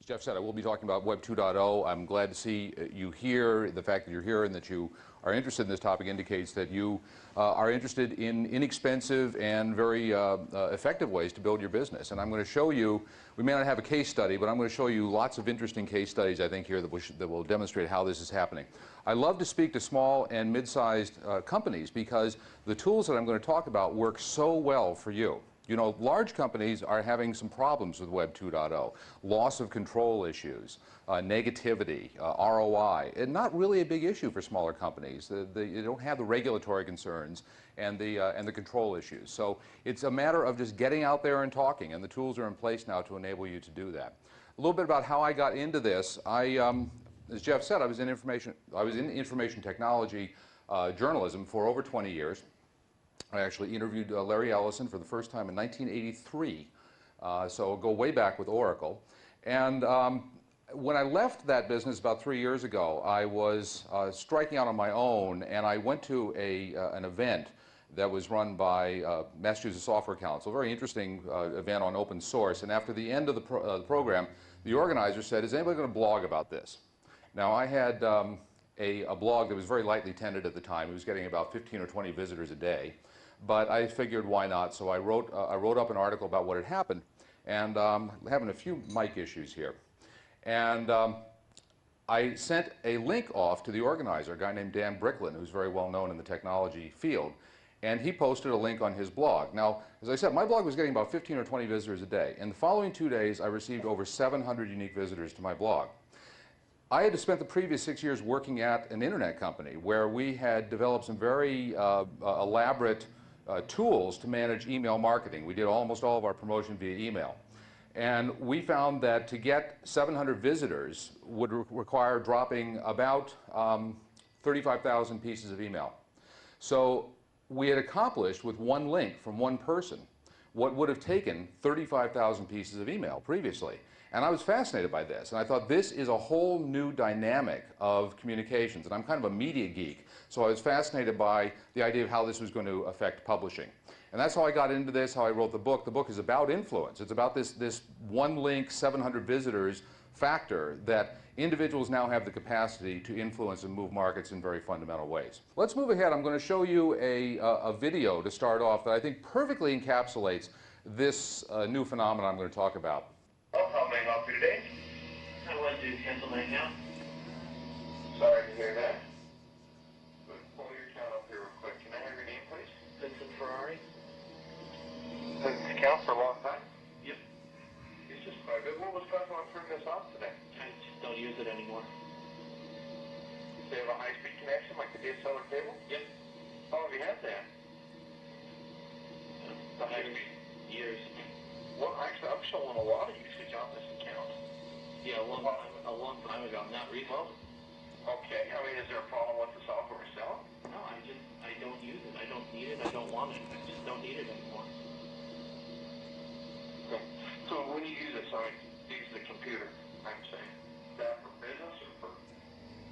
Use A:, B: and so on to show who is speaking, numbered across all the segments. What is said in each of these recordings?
A: Jeff said, I will be talking about Web 2.0. I'm glad to see you here. The fact that you're here and that you are interested in this topic indicates that you are interested in inexpensive and very effective ways to build your business. And I'm going to show you, we may not have a case study, but I'm going to show you lots of interesting case studies, I think, here that will demonstrate how this is happening. I love to speak to small and mid-sized companies because the tools that I'm going to talk about work so well for you. You know, large companies are having some problems with Web 2.0, loss of control issues, negativity, ROI, and not really a big issue for smaller companies. They don't have the regulatory concerns and the control issues. So it's a matter of just getting out there and talking, and the tools are in place now to enable you to do that. A little bit about how I got into this. As Jeff said, I was in information technology journalism for over 20 years. I actually interviewed Larry Ellison for the first time in 1983, so I'll go way back with Oracle. And when I left that business about 3 years ago, I was striking out on my own, and I went to an event that was run by Massachusetts Software Council, a very interesting event on open source. And after the end of the program, the organizer said, is anybody going to blog about this? Now, I had a blog that was very lightly tended at the time. It was getting about 15 or 20 visitors a day. But I figured, why not? So I wrote up an article about what had happened. And I'm having a few mic issues here. And I sent a link off to the organizer, a guy named Dan Bricklin, who's very well known in the technology field. And he posted a link on his blog. Now, as I said, my blog was getting about 15 or 20 visitors a day. In the following 2 days, I received over 700 unique visitors to my blog. I had spent the previous 6 years working at an internet company where we had developed some very elaborate tools to manage email marketing. We did almost all of our promotion via email. And we found that to get 700 visitors would require dropping about 35,000 pieces of email. So we had accomplished with one link from one person what would have taken 35,000 pieces of email previously. And I was fascinated by this, and I thought this is a whole new dynamic of communications, and I'm kind of a media geek, so I was fascinated by the idea of how this was going to affect publishing. And that's how I got into this, how I wrote the book. The book is about influence. It's about this one link, 700 visitors factor that individuals now have the capacity to influence and move markets in very fundamental ways. Let's move ahead. I'm going to show you a video to start off that I think perfectly encapsulates this new phenomenon I'm going to talk about.
B: How may I help you today?
C: I want to cancel my account.
B: Sorry to hear that. Pull your account up here real quick. Can I have your name, please?
C: Vincent Ferrari.
B: Had this account for a long time?
C: Yep.
B: It's just quite good. What was causing on turning this off today?
C: I just don't use it anymore.
B: Do you have a high-speed connection like the DSL or cable?
C: Yep.
B: How long have you had that? The high-speed?
C: Years.
B: Well, actually, I'm showing a lot of usage on this account.
C: Yeah, a long time ago, not recently.
B: Okay. I mean, is there a problem with the software itself?
C: No, I don't use it. I don't need it. I don't want it. I just don't need it anymore.
B: Okay. So when you use it, use the computer, I'm saying, is that for business or for?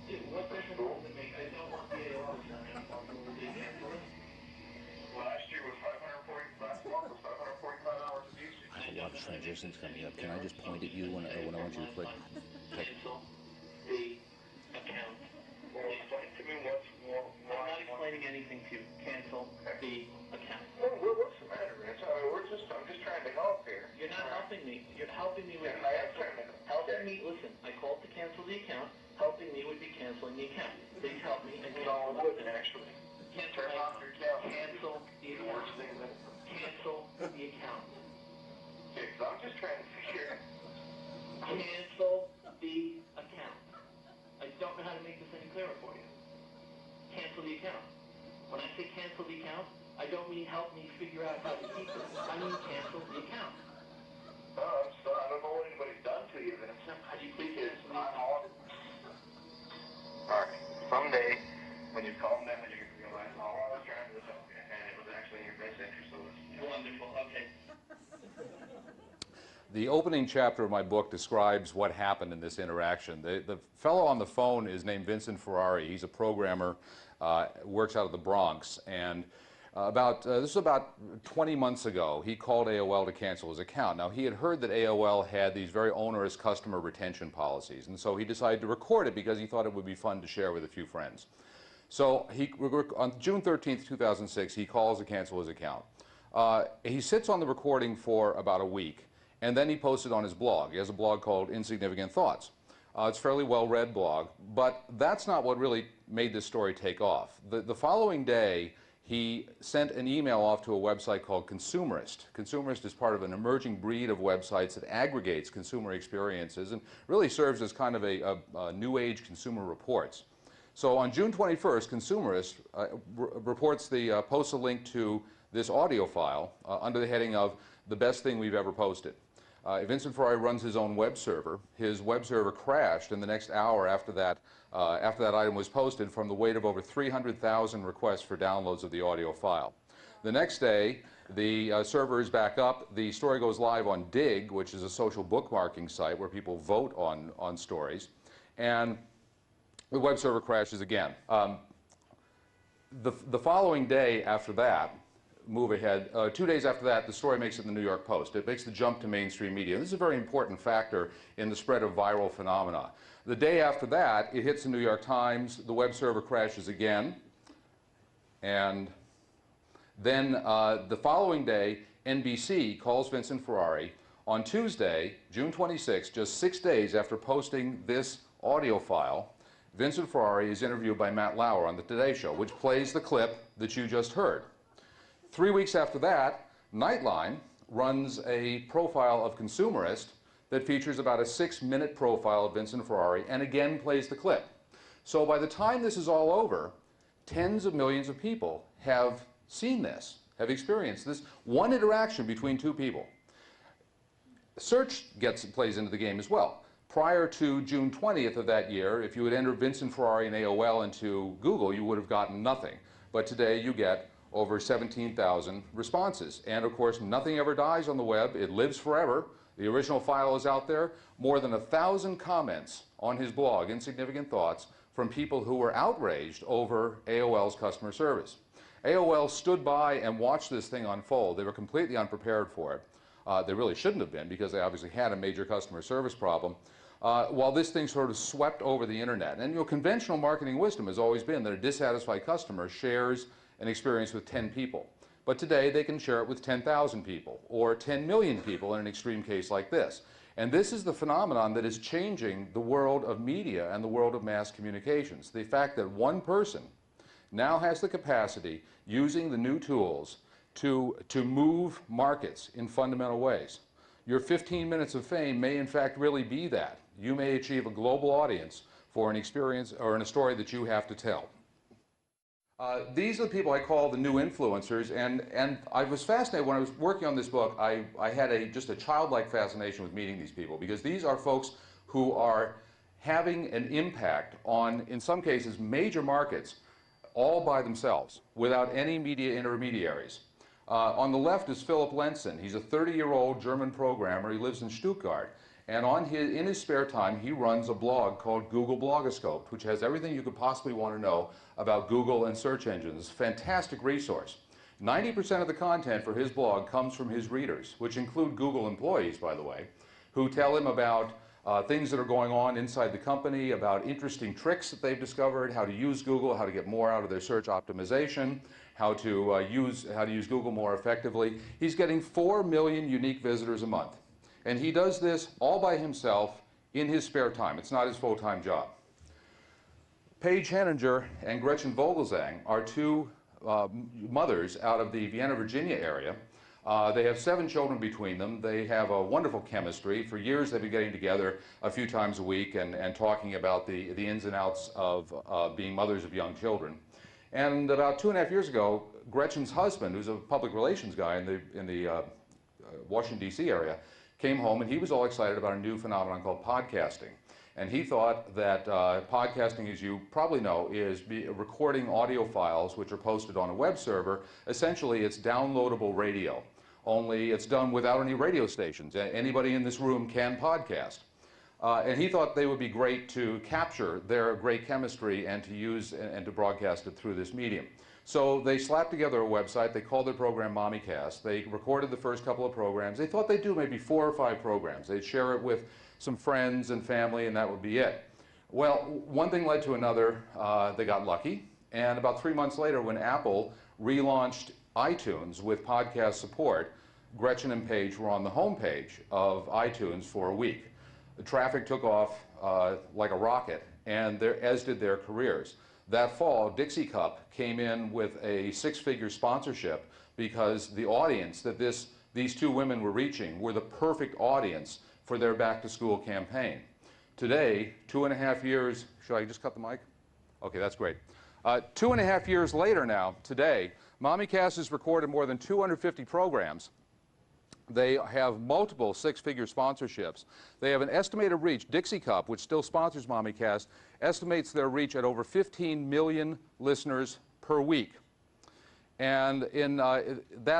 C: Dude, what difference does it make? I don't want the AOL anymore. Will they cancel it?
B: Last year was 540. Last month was 545 hours of usage.
A: There's a lot of transitions coming up. Can I just point at you when I want you to click?
C: Cancel the account.
B: Well, explain to me what's more.
C: I'm not explaining anything to you. Cancel the account.
B: Well, what's the matter, Rich? I'm just trying to help here.
C: You're not helping me. You're helping me with
B: Yeah, I am trying to help.
C: helping me. Listen, I called to cancel the account. Helping me would be canceling the account. Please help me and
B: No, it wouldn't actually.
C: cancel
B: Turn off your account.
C: Cancel the
B: The worst
C: account.
B: thing that.
C: Cancel the account.
B: Okay, 'cause I'm just trying to figure.
C: Cancel the account. I don't know how to make this any clearer for you. Cancel the account. When I say cancel the account, I don't mean help me figure out how to keep it. I mean cancel the account.
B: Oh, so I don't know what anybody's done to you then.
C: Could you please
B: Because
C: cancel the
B: I'm
C: account?
B: Alright, someday, when you calm down, you're going to realize all I was trying to help you, and it was actually in your best interest to listen.
C: Wonderful. Okay.
A: The opening chapter of my book describes what happened in this interaction. The fellow on the phone is named Vincent Ferrari. He's a programmer, works out of the Bronx, and This was about 20 months ago. He called AOL to cancel his account. Now, he had heard that AOL had these very onerous customer retention policies, and so he decided to record it because he thought it would be fun to share with a few friends. So on June 13th, 2006, he calls to cancel his account. He sits on the recording for about a week, and then he posts it on his blog. He has a blog called Insignificant Thoughts. It's a fairly well-read blog, but that's not what really made this story take off. The following day, he sent an email off to a website called Consumerist. Consumerist is part of an emerging breed of websites that aggregates consumer experiences and really serves as kind of a new age consumer reports. So on June 21st, Consumerist posts a link to this audio file under the heading of the best thing we've ever posted. Vincent Ferrari runs his own web server. His web server crashed in the next hour after that item was posted from the weight of over 300,000 requests for downloads of the audio file. The next day, the server is back up. The story goes live on Digg, which is a social bookmarking site where people vote on stories, and the web server crashes again. The following day after that, move ahead, 2 days after that, the story makes it in the New York Post. It makes the jump to mainstream media. This is a very important factor in the spread of viral phenomena. The day after that, it hits the New York Times, the web server crashes again, and then the following day, NBC calls Vincent Ferrari on Tuesday, June 26, just 6 days after posting this audio file. Vincent Ferrari is interviewed by Matt Lauer on the Today Show, which plays the clip that you just heard. 3 weeks after that, Nightline runs a profile of Consumerist that features about a 6-minute profile of Vincent Ferrari and again plays the clip. So by the time this is all over, tens of millions of people have seen this, have experienced this one interaction between two people. Search plays into the game as well. Prior to June 20th of that year, if you had entered Vincent Ferrari and AOL into Google, you would have gotten nothing. But today you get over 17,000 responses. And of course, nothing ever dies on the web. It lives forever. The original file is out there. More than 1,000 comments on his blog, Insignificant Thoughts, from people who were outraged over AOL's customer service. AOL stood by and watched this thing unfold. They were completely unprepared for it. They really shouldn't have been, because they obviously had a major customer service problem. While this thing sort of swept over the internet. And conventional marketing wisdom has always been that a dissatisfied customer shares an experience with 10 people. But today they can share it with 10,000 people or 10 million people in an extreme case like this. And this is the phenomenon that is changing the world of media and the world of mass communications. The fact that one person now has the capacity, using the new tools, to move markets in fundamental ways. Your 15 minutes of fame may in fact really be that. You may achieve a global audience for an experience or in a story that you have to tell. These are the people I call the new influencers, and I was fascinated when I was working on this book. I had just a childlike fascination with meeting these people, because these are folks who are having an impact on, in some cases, major markets all by themselves, without any media intermediaries. On the left is Philip Lentzen. He's a 30-year-old German programmer. He lives in Stuttgart. And in his spare time, he runs a blog called Google Blogoscope, which has everything you could possibly want to know about Google and search engines. It's a fantastic resource. 90% of the content for his blog comes from his readers, which include Google employees, by the way, who tell him about things that are going on inside the company, about interesting tricks that they've discovered, how to use Google, how to get more out of their search optimization, how to use Google more effectively. He's getting 4 million unique visitors a month. And he does this all by himself in his spare time. It's not his full-time job. Paige Henninger and Gretchen Vogelsang are two mothers out of the Vienna, Virginia area. They have 7 children between them. They have a wonderful chemistry. For years they've been getting together a few times a week and talking about the ins and outs of being mothers of young children. And about 2.5 years ago, Gretchen's husband, who's a public relations guy in the Washington, D.C. area, came home, and he was all excited about a new phenomenon called podcasting. And he thought that podcasting, as you probably know, is recording audio files which are posted on a web server. Essentially, it's downloadable radio, only it's done without any radio stations. Anybody in this room can podcast. And he thought they would be great to capture their great chemistry and to use and to broadcast it through this medium. So they slapped together a website. They called their program MommyCast. They recorded the first couple of programs. They thought they'd do maybe 4 or 5 programs. They'd share it with some friends and family, and that would be it. Well, one thing led to another. They got lucky. And about 3 months later, when Apple relaunched iTunes with podcast support, Gretchen and Paige were on the homepage of iTunes for a week. The traffic took off like a rocket, and as did their careers. That fall, Dixie Cup came in with a 6-figure sponsorship because the audience that these 2 women were reaching were the perfect audience for their back-to-school campaign. Today, 2.5 years, should I just cut the mic? Okay, that's great. 2.5 years later now, today, MommyCast has recorded more than 250 programs. They have multiple 6-figure sponsorships. They have an estimated reach. Dixie Cup, which still sponsors MommyCast, estimates their reach at over 15 million listeners per week. And in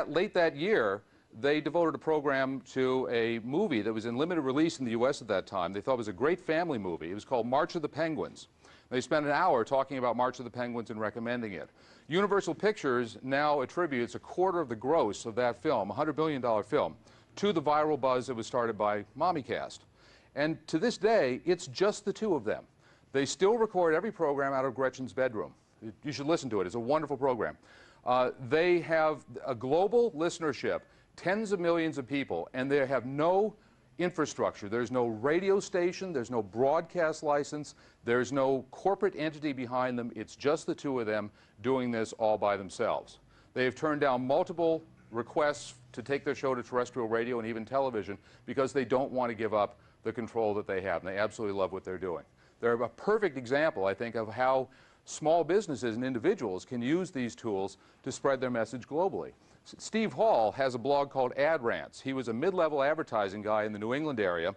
A: late that year, they devoted a program to a movie that was in limited release in the U.S. at that time. They thought it was a great family movie. It was called March of the Penguins. They spent an hour talking about March of the Penguins and recommending it. Universal Pictures now attributes a quarter of the gross of that film, a $100 million film, to the viral buzz that was started by MommyCast. And to this day, it's just the 2 of them. They still record every program out of Gretchen's bedroom. You should listen to it. It's a wonderful program. They have a global listenership, tens of millions of people, and they have no infrastructure. There's no radio station, there's no broadcast license, there's no corporate entity behind them. It's just the 2 of them doing this all by themselves. They have turned down multiple requests to take their show to terrestrial radio and even television because they don't want to give up the control that they have, and they absolutely love what they're doing. They're a perfect example, I think, of how small businesses and individuals can use these tools to spread their message globally. Steve Hall has a blog called Ad Rants. He was a mid-level advertising guy in the New England area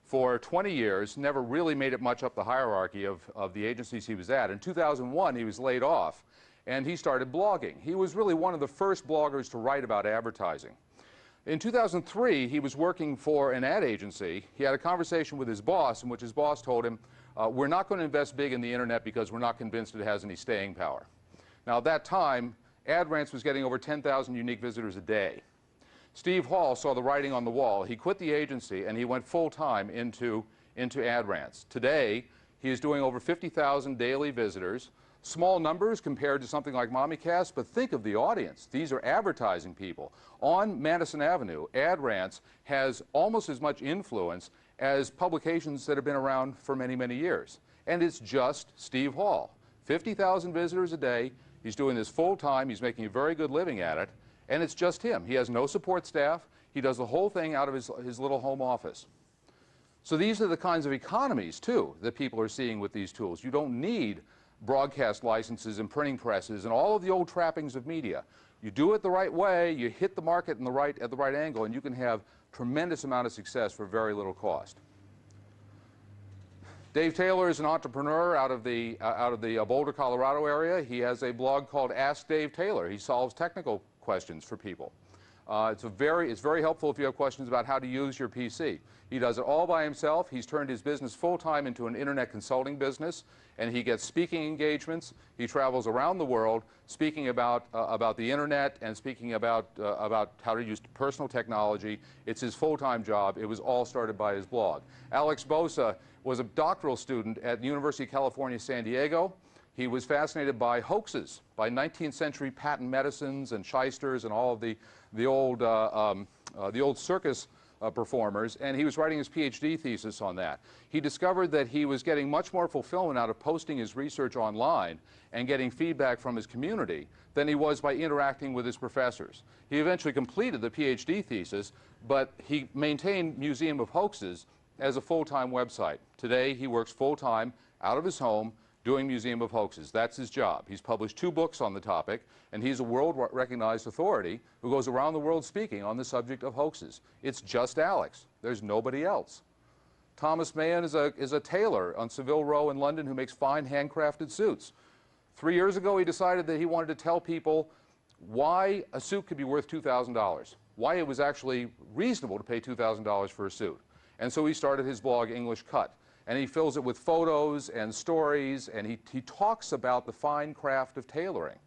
A: for 20 years, never really made it much up the hierarchy of the agencies he was at. In 2001, he was laid off, and he started blogging. He was really one of the first bloggers to write about advertising. In 2003, he was working for an ad agency. He had a conversation with his boss in which his boss told him, we're not going to invest big in the internet because we're not convinced it has any staying power. Now, at that time, Ad Rants was getting over 10,000 unique visitors a day. Steve Hall saw the writing on the wall. He quit the agency and he went full-time into Ad Rants. Today, he is doing over 50,000 daily visitors. Small numbers compared to something like MommyCast, but think of the audience. These are advertising people. On Madison Avenue, Ad Rants has almost as much influence as publications that have been around for many, many years. And it's just Steve Hall. 50,000 visitors a day. He's doing this full-time. He's making a very good living at it. And it's just him. He has no support staff. He does the whole thing out of his little home office. So these are the kinds of economies, too, that people are seeing with these tools. You don't need broadcast licenses and printing presses and all of the old trappings of media. You do it the right way, you hit the market at the right angle, and you can have tremendous amount of success for very little cost. Dave Taylor is an entrepreneur out of the Boulder, Colorado area. He has a blog called Ask Dave Taylor. He solves technical questions for people. It's very helpful if you have questions about how to use your PC. He does it all by himself. He's turned his business full-time into an internet consulting business, and he gets speaking engagements. He travels around the world speaking about the internet and speaking about how to use personal technology. It's his full-time job. It was all started by his blog. Alex Bosa was a doctoral student at the University of California, San Diego. He was fascinated by hoaxes, by 19th century patent medicines and shysters and all of the old circus performers, and he was writing his PhD thesis on that. He discovered that he was getting much more fulfillment out of posting his research online and getting feedback from his community than he was by interacting with his professors. He eventually completed the PhD thesis, but he maintained Museum of Hoaxes as a full-time website. Today, he works full-time out of his home doing Museum of Hoaxes. That's his job. He's published 2 books on the topic, and he's a world-recognized authority who goes around the world speaking on the subject of hoaxes. It's just Alex. There's nobody else. Thomas Mahan is a tailor on Savile Row in London who makes fine handcrafted suits. 3 years ago, he decided that he wanted to tell people why a suit could be worth $2,000, why it was actually reasonable to pay $2,000 for a suit. And so he started his blog, English Cut. And he fills it with photos and stories, and he talks about the fine craft of tailoring.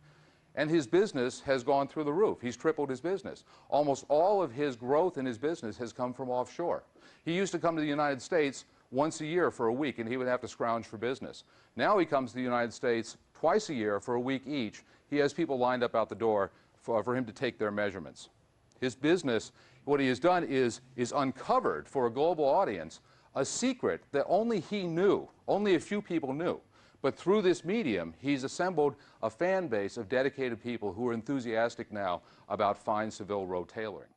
A: And his business has gone through the roof. He's tripled his business. Almost all of his growth in his business has come from offshore. He used to come to the United States once a year for a week, and he would have to scrounge for business. Now he comes to the United States twice a year for a week each. He has people lined up out the door for him to take their measurements. His business, what he has done is uncovered for a global audience a secret that only he knew, only a few people knew. But through this medium, he's assembled a fan base of dedicated people who are enthusiastic now about fine Seville road tailoring.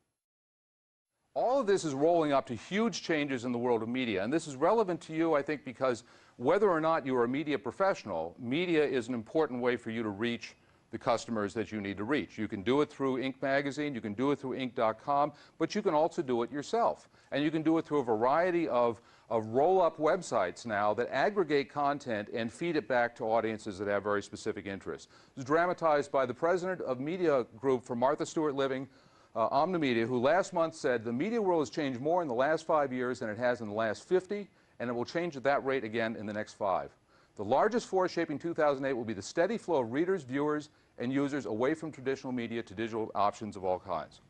A: All of this is rolling up to huge changes in the world of media, and this is relevant to you, I think, because whether or not you are a media professional, media is an important way for you to reach the customers that you need to reach. You can do it through Inc. magazine, you can do it through Inc.com, but you can also do it yourself. And you can do it through a variety of roll-up websites now that aggregate content and feed it back to audiences that have very specific interests. It was dramatized by the president of media group for Martha Stewart Living, Omnimedia, who last month said the media world has changed more in the last 5 years than it has in the last 50, and it will change at that rate again in the next 5. The largest force shaping 2008 will be the steady flow of readers, viewers, and users away from traditional media to digital options of all kinds.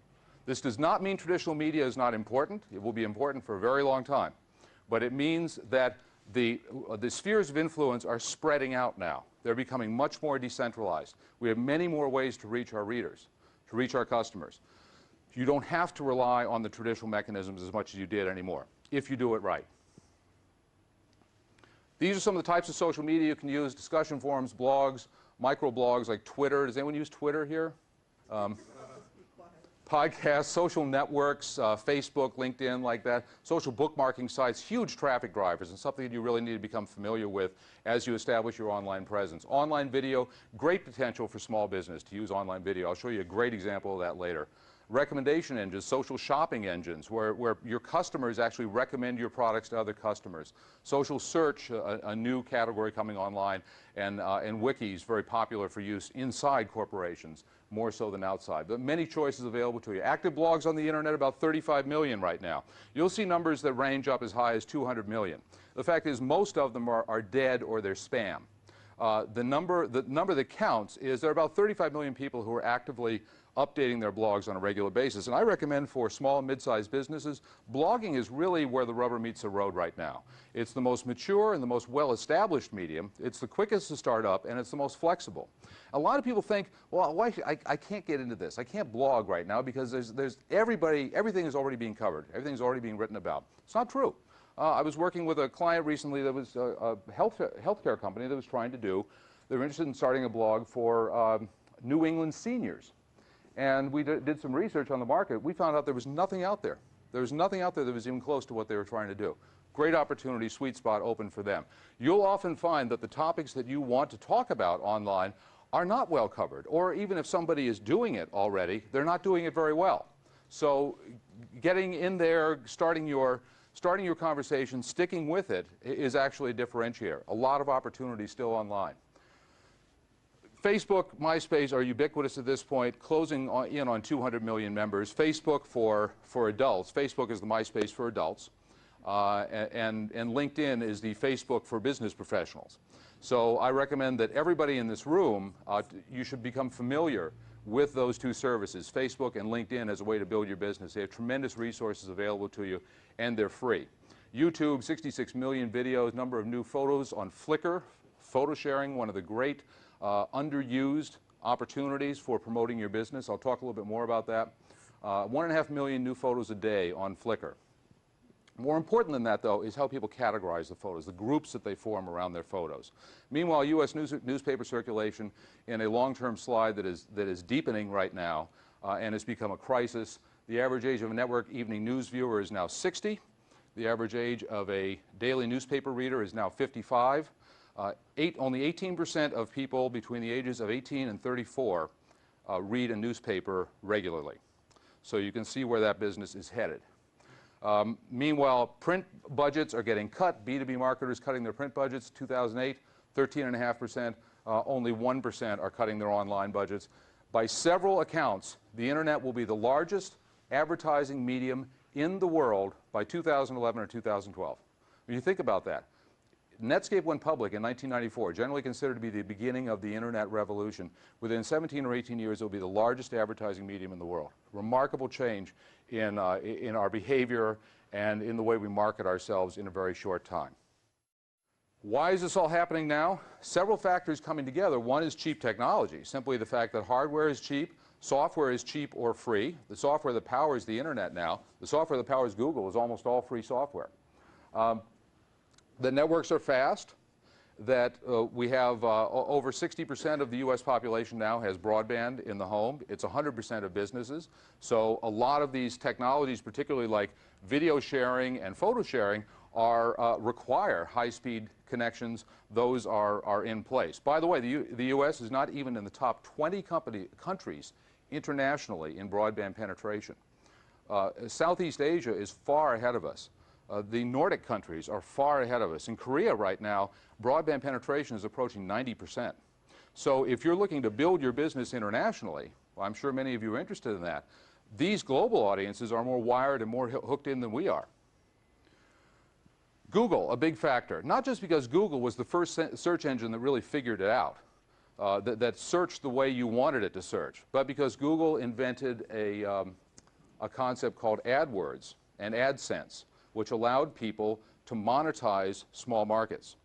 A: This does not mean traditional media is not important. It will be important for a very long time. But it means that the spheres of influence are spreading out now. They're becoming much more decentralized. We have many more ways to reach our readers, to reach our customers. You don't have to rely on the traditional mechanisms as much as you did anymore, if you do it right. These are some of the types of social media you can use: discussion forums, blogs, microblogs like Twitter. Does anyone use Twitter here? Podcasts, social networks, Facebook, LinkedIn, like that. Social bookmarking sites, huge traffic drivers, and something that you really need to become familiar with as you establish your online presence. Online video, great potential for small business to use online video. I'll show you a great example of that later. Recommendation engines, social shopping engines, where your customers actually recommend your products to other customers. Social search, a new category coming online, and wikis, very popular for use inside corporations, more so than outside. But many choices available to you. Active blogs on the internet, about 35 million right now. You'll see numbers that range up as high as 200 million. The fact is most of them are dead or they're spam. The number that counts is there are about 35 million people who are actively updating their blogs on a regular basis. And I recommend for small and mid-sized businesses, blogging is really where the rubber meets the road right now. It's the most mature and the most well-established medium. It's the quickest to start up, and it's the most flexible. A lot of people think, well, I can't get into this. I can't blog right now because everything is already being covered. Everything's already being written about. It's not true. I was working with a client recently that was a healthcare company that was trying to do, they were interested in starting a blog for New England seniors. And we did some research on the market. We found out there was nothing out there. There was nothing out there that was even close to what they were trying to do. Great opportunity, sweet spot open for them. You'll often find that the topics that you want to talk about online are not well covered, or even if somebody is doing it already, they're not doing it very well. So getting in there, starting your conversation, sticking with it is actually a differentiator. A lot of opportunity still online. Facebook, MySpace are ubiquitous at this point, closing in on 200 million members. Facebook for adults. Facebook is the MySpace for adults. And LinkedIn is the Facebook for business professionals. So I recommend that everybody in this room, you should become familiar with those two services, Facebook and LinkedIn, as a way to build your business. They have tremendous resources available to you, and they're free. YouTube, 66 million videos, number of new photos on Flickr. Photo sharing, one of the great underused opportunities for promoting your business. I'll talk a little bit more about that. 1.5 million new photos a day on Flickr. More important than that, though, is how people categorize the photos, the groups that they form around their photos. Meanwhile, U.S. newspaper circulation in a long-term slide that is deepening right now and has become a crisis. The average age of a network evening news viewer is now 60. The average age of a daily newspaper reader is now 55. Only 18% of people between the ages of 18 and 34 read a newspaper regularly. So you can see where that business is headed. Meanwhile, print budgets are getting cut. B2B marketers cutting their print budgets. 2008, 13.5%. Only 1% are cutting their online budgets. By several accounts, the internet will be the largest advertising medium in the world by 2011 or 2012. When you think about that, Netscape went public in 1994, generally considered to be the beginning of the internet revolution. Within 17 or 18 years, it will be the largest advertising medium in the world. Remarkable change in our behavior and in the way we market ourselves in a very short time. Why is this all happening now? Several factors coming together. One is cheap technology, simply the fact that hardware is cheap, software is cheap or free. The software that powers the internet now, the software that powers Google is almost all free software. The networks are fast, that we have over 60% of the US population now has broadband in the home. It's 100% of businesses. So a lot of these technologies, particularly like video sharing and photo sharing, require high-speed connections. Those are in place. By the way, the US is not even in the top 20 countries internationally in broadband penetration. Southeast Asia is far ahead of us. The Nordic countries are far ahead of us. In Korea right now, broadband penetration is approaching 90%. So if you're looking to build your business internationally, well, I'm sure many of you are interested in that, these global audiences are more wired and more hooked in than we are. Google, a big factor, not just because Google was the first search engine that really figured it out, that searched the way you wanted it to search, but because Google invented a concept called AdWords and AdSense, which allowed people to monetize small markets.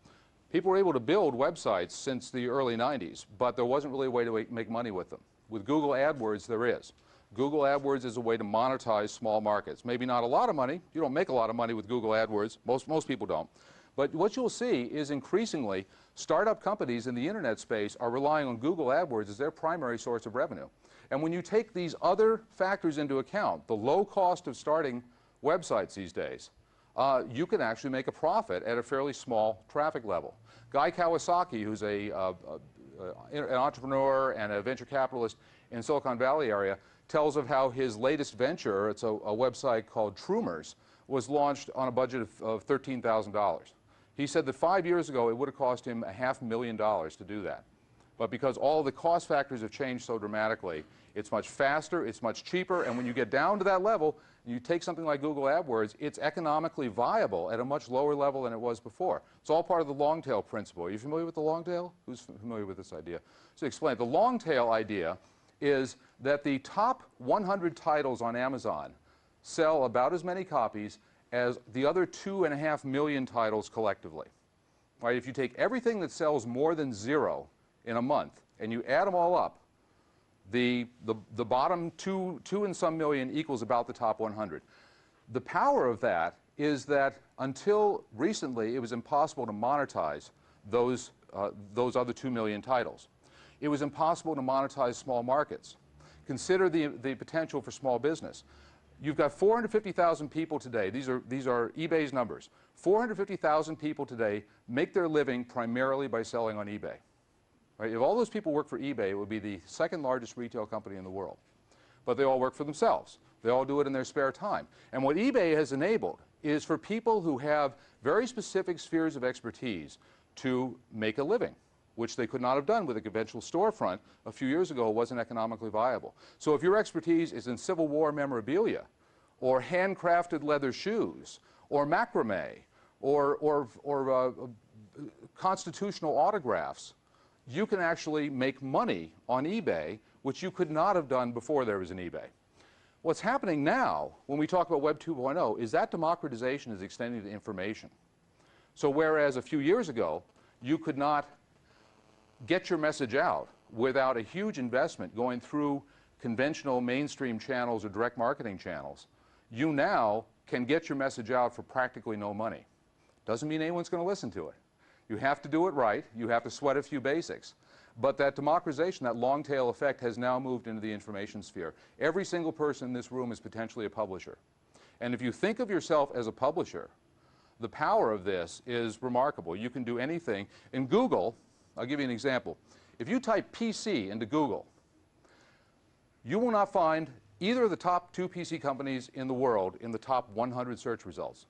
A: People were able to build websites since the early 90s, but there wasn't really a way to make money with them. With Google AdWords, there is. Google AdWords is a way to monetize small markets. Maybe not a lot of money. You don't make a lot of money with Google AdWords. Most people don't. But what you'll see is increasingly startup companies in the internet space are relying on Google AdWords as their primary source of revenue. And when you take these other factors into account, the low cost of starting websites these days, you can actually make a profit at a fairly small traffic level. Guy Kawasaki, who's an entrepreneur and a venture capitalist in Silicon Valley area, tells of how his latest venture, it's a website called Troomers, was launched on a budget of $13,000. He said that 5 years ago it would have cost him $500,000 to do that. But because all the cost factors have changed so dramatically, it's much faster, it's much cheaper, and when you get down to that level, and you take something like Google AdWords, it's economically viable at a much lower level than it was before. It's all part of the long tail principle. Are you familiar with the long tail? Who's familiar with this idea? So explain it. The long tail idea is that the top 100 titles on Amazon sell about as many copies as the other 2.5 million titles collectively. Right? If you take everything that sells more than 0 in a month and you add them all up, the bottom two and some million equals about the top 100. The power of that is that until recently it was impossible to monetize those other 2 million titles. It was impossible to monetize small markets. Consider the potential for small business. You've got 450,000 people today. These are eBay's numbers. 450,000 people today make their living primarily by selling on eBay. Right? If all those people work for eBay, it would be the second largest retail company in the world. But they all work for themselves. They all do it in their spare time. And what eBay has enabled is for people who have very specific spheres of expertise to make a living, which they could not have done with a conventional storefront a few years ago. It wasn't economically viable. So if your expertise is in Civil War memorabilia, or handcrafted leather shoes, or macrame, or constitutional autographs, you can actually make money on eBay, which you could not have done before there was an eBay. What's happening now, when we talk about Web 2.0, is that democratization is extending to information. So whereas a few years ago, you could not get your message out without a huge investment going through conventional mainstream channels or direct marketing channels, you now can get your message out for practically no money. Doesn't mean anyone's going to listen to it. You have to do it right. You have to sweat a few basics. But that democratization, that long tail effect, has now moved into the information sphere. Every single person in this room is potentially a publisher. And if you think of yourself as a publisher, the power of this is remarkable. You can do anything. In Google, I'll give you an example. If you type PC into Google, you will not find either of the top 2 PC companies in the world in the top 100 search results.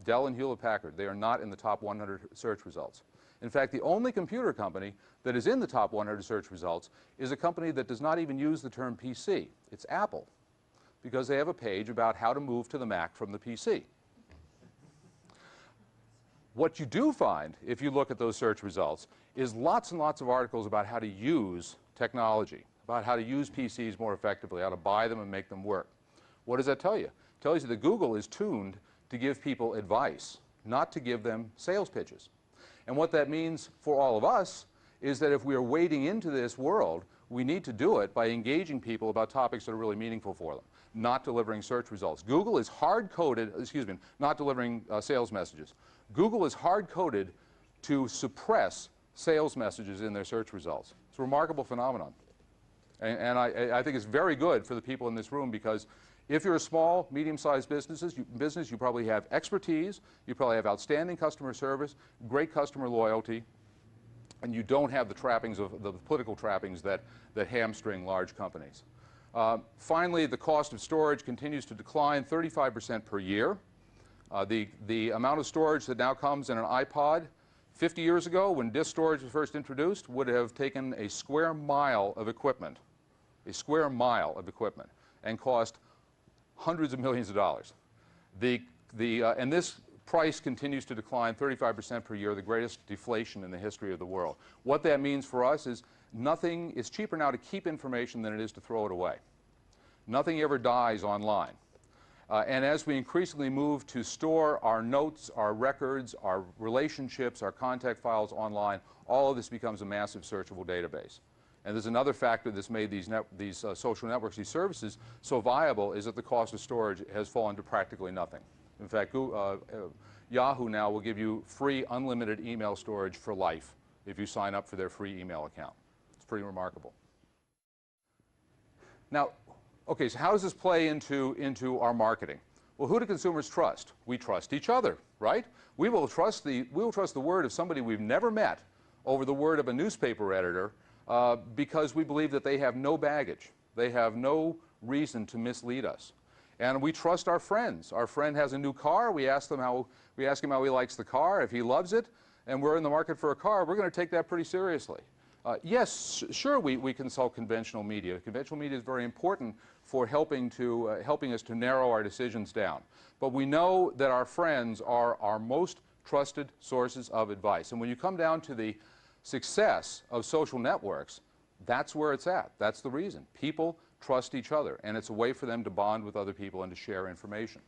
A: Dell and Hewlett-Packard, they are not in the top 100 search results. In fact, the only computer company that is in the top 100 search results is a company that does not even use the term PC. It's Apple, because they have a page about how to move to the Mac from the PC. What you do find, if you look at those search results, is lots and lots of articles about how to use technology, about how to use PCs more effectively, how to buy them and make them work. What does that tell you? It tells you that Google is tuned to give people advice, not to give them sales pitches. And what that means for all of us is that if we are wading into this world, we need to do it by engaging people about topics that are really meaningful for them, not delivering search results. Google is hard-coded, not delivering sales messages. Google is hard-coded to suppress sales messages in their search results. It's a remarkable phenomenon. And I think it's very good for the people in this room, because if you're a small, medium-sized business, you probably have expertise, you probably have outstanding customer service, great customer loyalty, and you don't have the trappings of the political trappings that hamstring large companies. Finally, the cost of storage continues to decline 35% per year. The amount of storage that now comes in an iPod 50 years ago, when disk storage was first introduced, would have taken a square mile of equipment, and cost hundreds of millions of dollars. And this price continues to decline 35% per year, the greatest deflation in the history of the world. What that means for us is nothing is cheaper now to keep information than it is to throw it away. Nothing ever dies online. And as we increasingly move to store our notes, our records, our relationships, our contact files online, all of this becomes a massive searchable database. And there's another factor that's made these social networks, these services, so viable, is that the cost of storage has fallen to practically nothing. In fact, Yahoo now will give you free unlimited email storage for life if you sign up for their free email account. It's pretty remarkable. Now, okay, so how does this play into our marketing? Well, who do consumers trust? We trust each other, right? We will trust the word of somebody we've never met over the word of a newspaper editor, because we believe that they have no baggage. They have no reason to mislead us. And we trust our friends. Our friend has a new car. We ask him how he likes the car. If he loves it and we're in the market for a car, we're going to take that pretty seriously. Yes, sure, we consult conventional media. Conventional media is very important for helping us to narrow our decisions down. But we know that our friends are our most trusted sources of advice. And when you come down to the success of social networks, that's where it's at. That's the reason. People trust each other, and it's a way for them to bond with other people and to share information.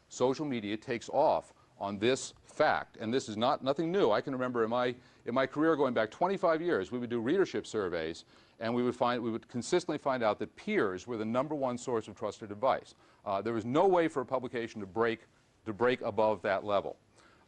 A: Social media takes off on this fact, and this is nothing new. I can remember in my career going back 25 years, we would do readership surveys, and we would consistently find out that peers were the #1 source of trusted advice. There was no way for a publication to break above that level.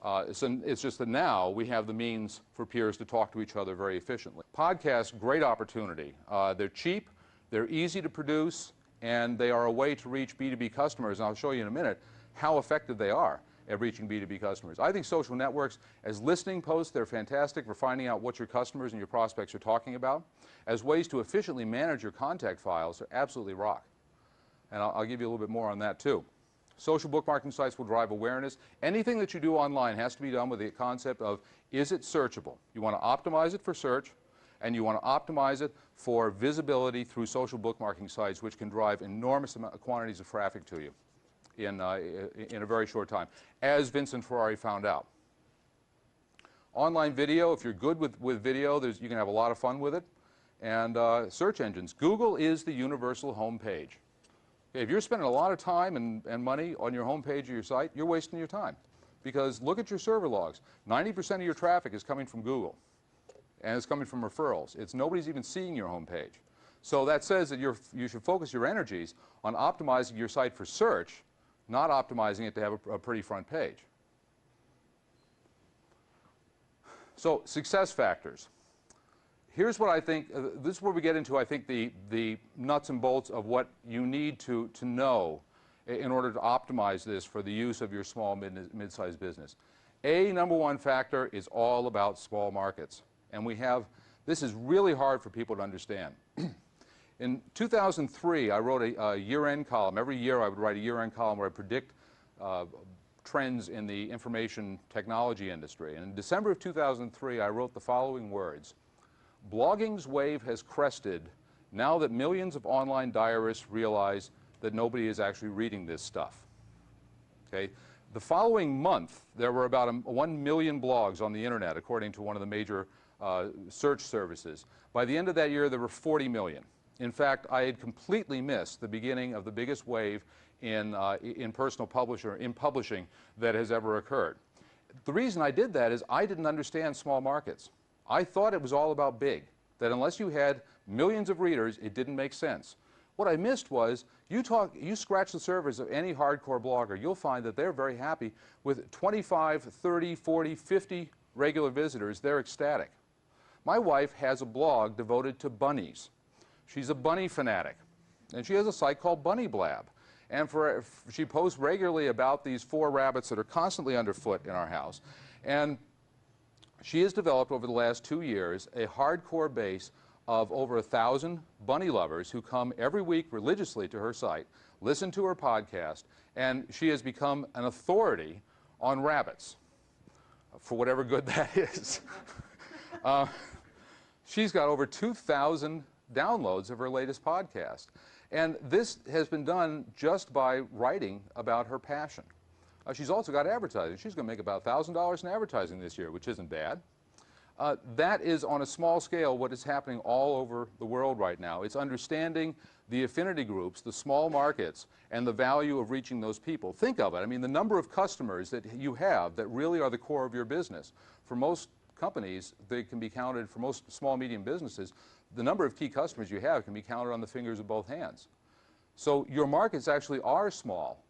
A: It's just that now we have the means for peers to talk to each other very efficiently. Podcasts, great opportunity. They're cheap, they're easy to produce, and they are a way to reach B2B customers. And I'll show you in a minute how effective they are at reaching B2B customers. I think social networks, as listening posts, they're fantastic for finding out what your customers and your prospects are talking about. As ways to efficiently manage your contact files, they're absolutely rock. And I'll give you a little bit more on that too. Social bookmarking sites will drive awareness. Anything that you do online has to be done with the concept of, is it searchable? You want to optimize it for search, and you want to optimize it for visibility through social bookmarking sites, which can drive enormous quantities of traffic to you in a very short time, as Vincent Ferrari found out. Online video, if you're good with video, you can have a lot of fun with it. And search engines. Google is the universal home page. If you're spending a lot of time and money on your home page of your site, you're wasting your time. Because look at your server logs. 90% of your traffic is coming from Google. And it's coming from referrals. Nobody's even seeing your home page. So that says that you should focus your energies on optimizing your site for search, not optimizing it to have a pretty front page. So success factors. Here's what I think, this is where we get into, I think, the nuts and bolts of what you need to know in order to optimize this for the use of your small, mid-sized business. #1 factor is all about small markets. And this is really hard for people to understand. In 2003, I wrote a year-end column. Every year I would write a year-end column where I predict trends in the information technology industry. And in December of 2003, I wrote the following words: "Blogging's wave has crested now that millions of online diarists realize that nobody is actually reading this stuff." Okay? The following month, there were about 1 million blogs on the internet, according to one of the major search services. By the end of that year, there were 40 million. In fact, I had completely missed the beginning of the biggest wave in publishing that has ever occurred. The reason I did that is I didn't understand small markets. I thought it was all about big, that unless you had millions of readers, it didn't make sense. What I missed was, you scratch the surface of any hardcore blogger, you'll find that they're very happy with 25, 30, 40, 50 regular visitors. They're ecstatic. My wife has a blog devoted to bunnies. She's a bunny fanatic, and she has a site called Bunny Blab. And she posts regularly about these 4 rabbits that are constantly underfoot in our house. And she has developed over the last 2 years a hardcore base of over 1,000 bunny lovers who come every week religiously to her site, listen to her podcast, and she has become an authority on rabbits, for whatever good that is. She's got over 2,000 downloads of her latest podcast. And this has been done just by writing about her passion. She's also got advertising. She's going to make about $1,000 in advertising this year, which isn't bad. That is, on a small scale, what is happening all over the world right now. It's understanding the affinity groups, the small markets, and the value of reaching those people. Think of it. I mean, the number of customers that you have that really are the core of your business. For most companies, they can be counted, for most small, medium businesses, the number of key customers you have can be counted on the fingers of both hands. So your markets actually are small.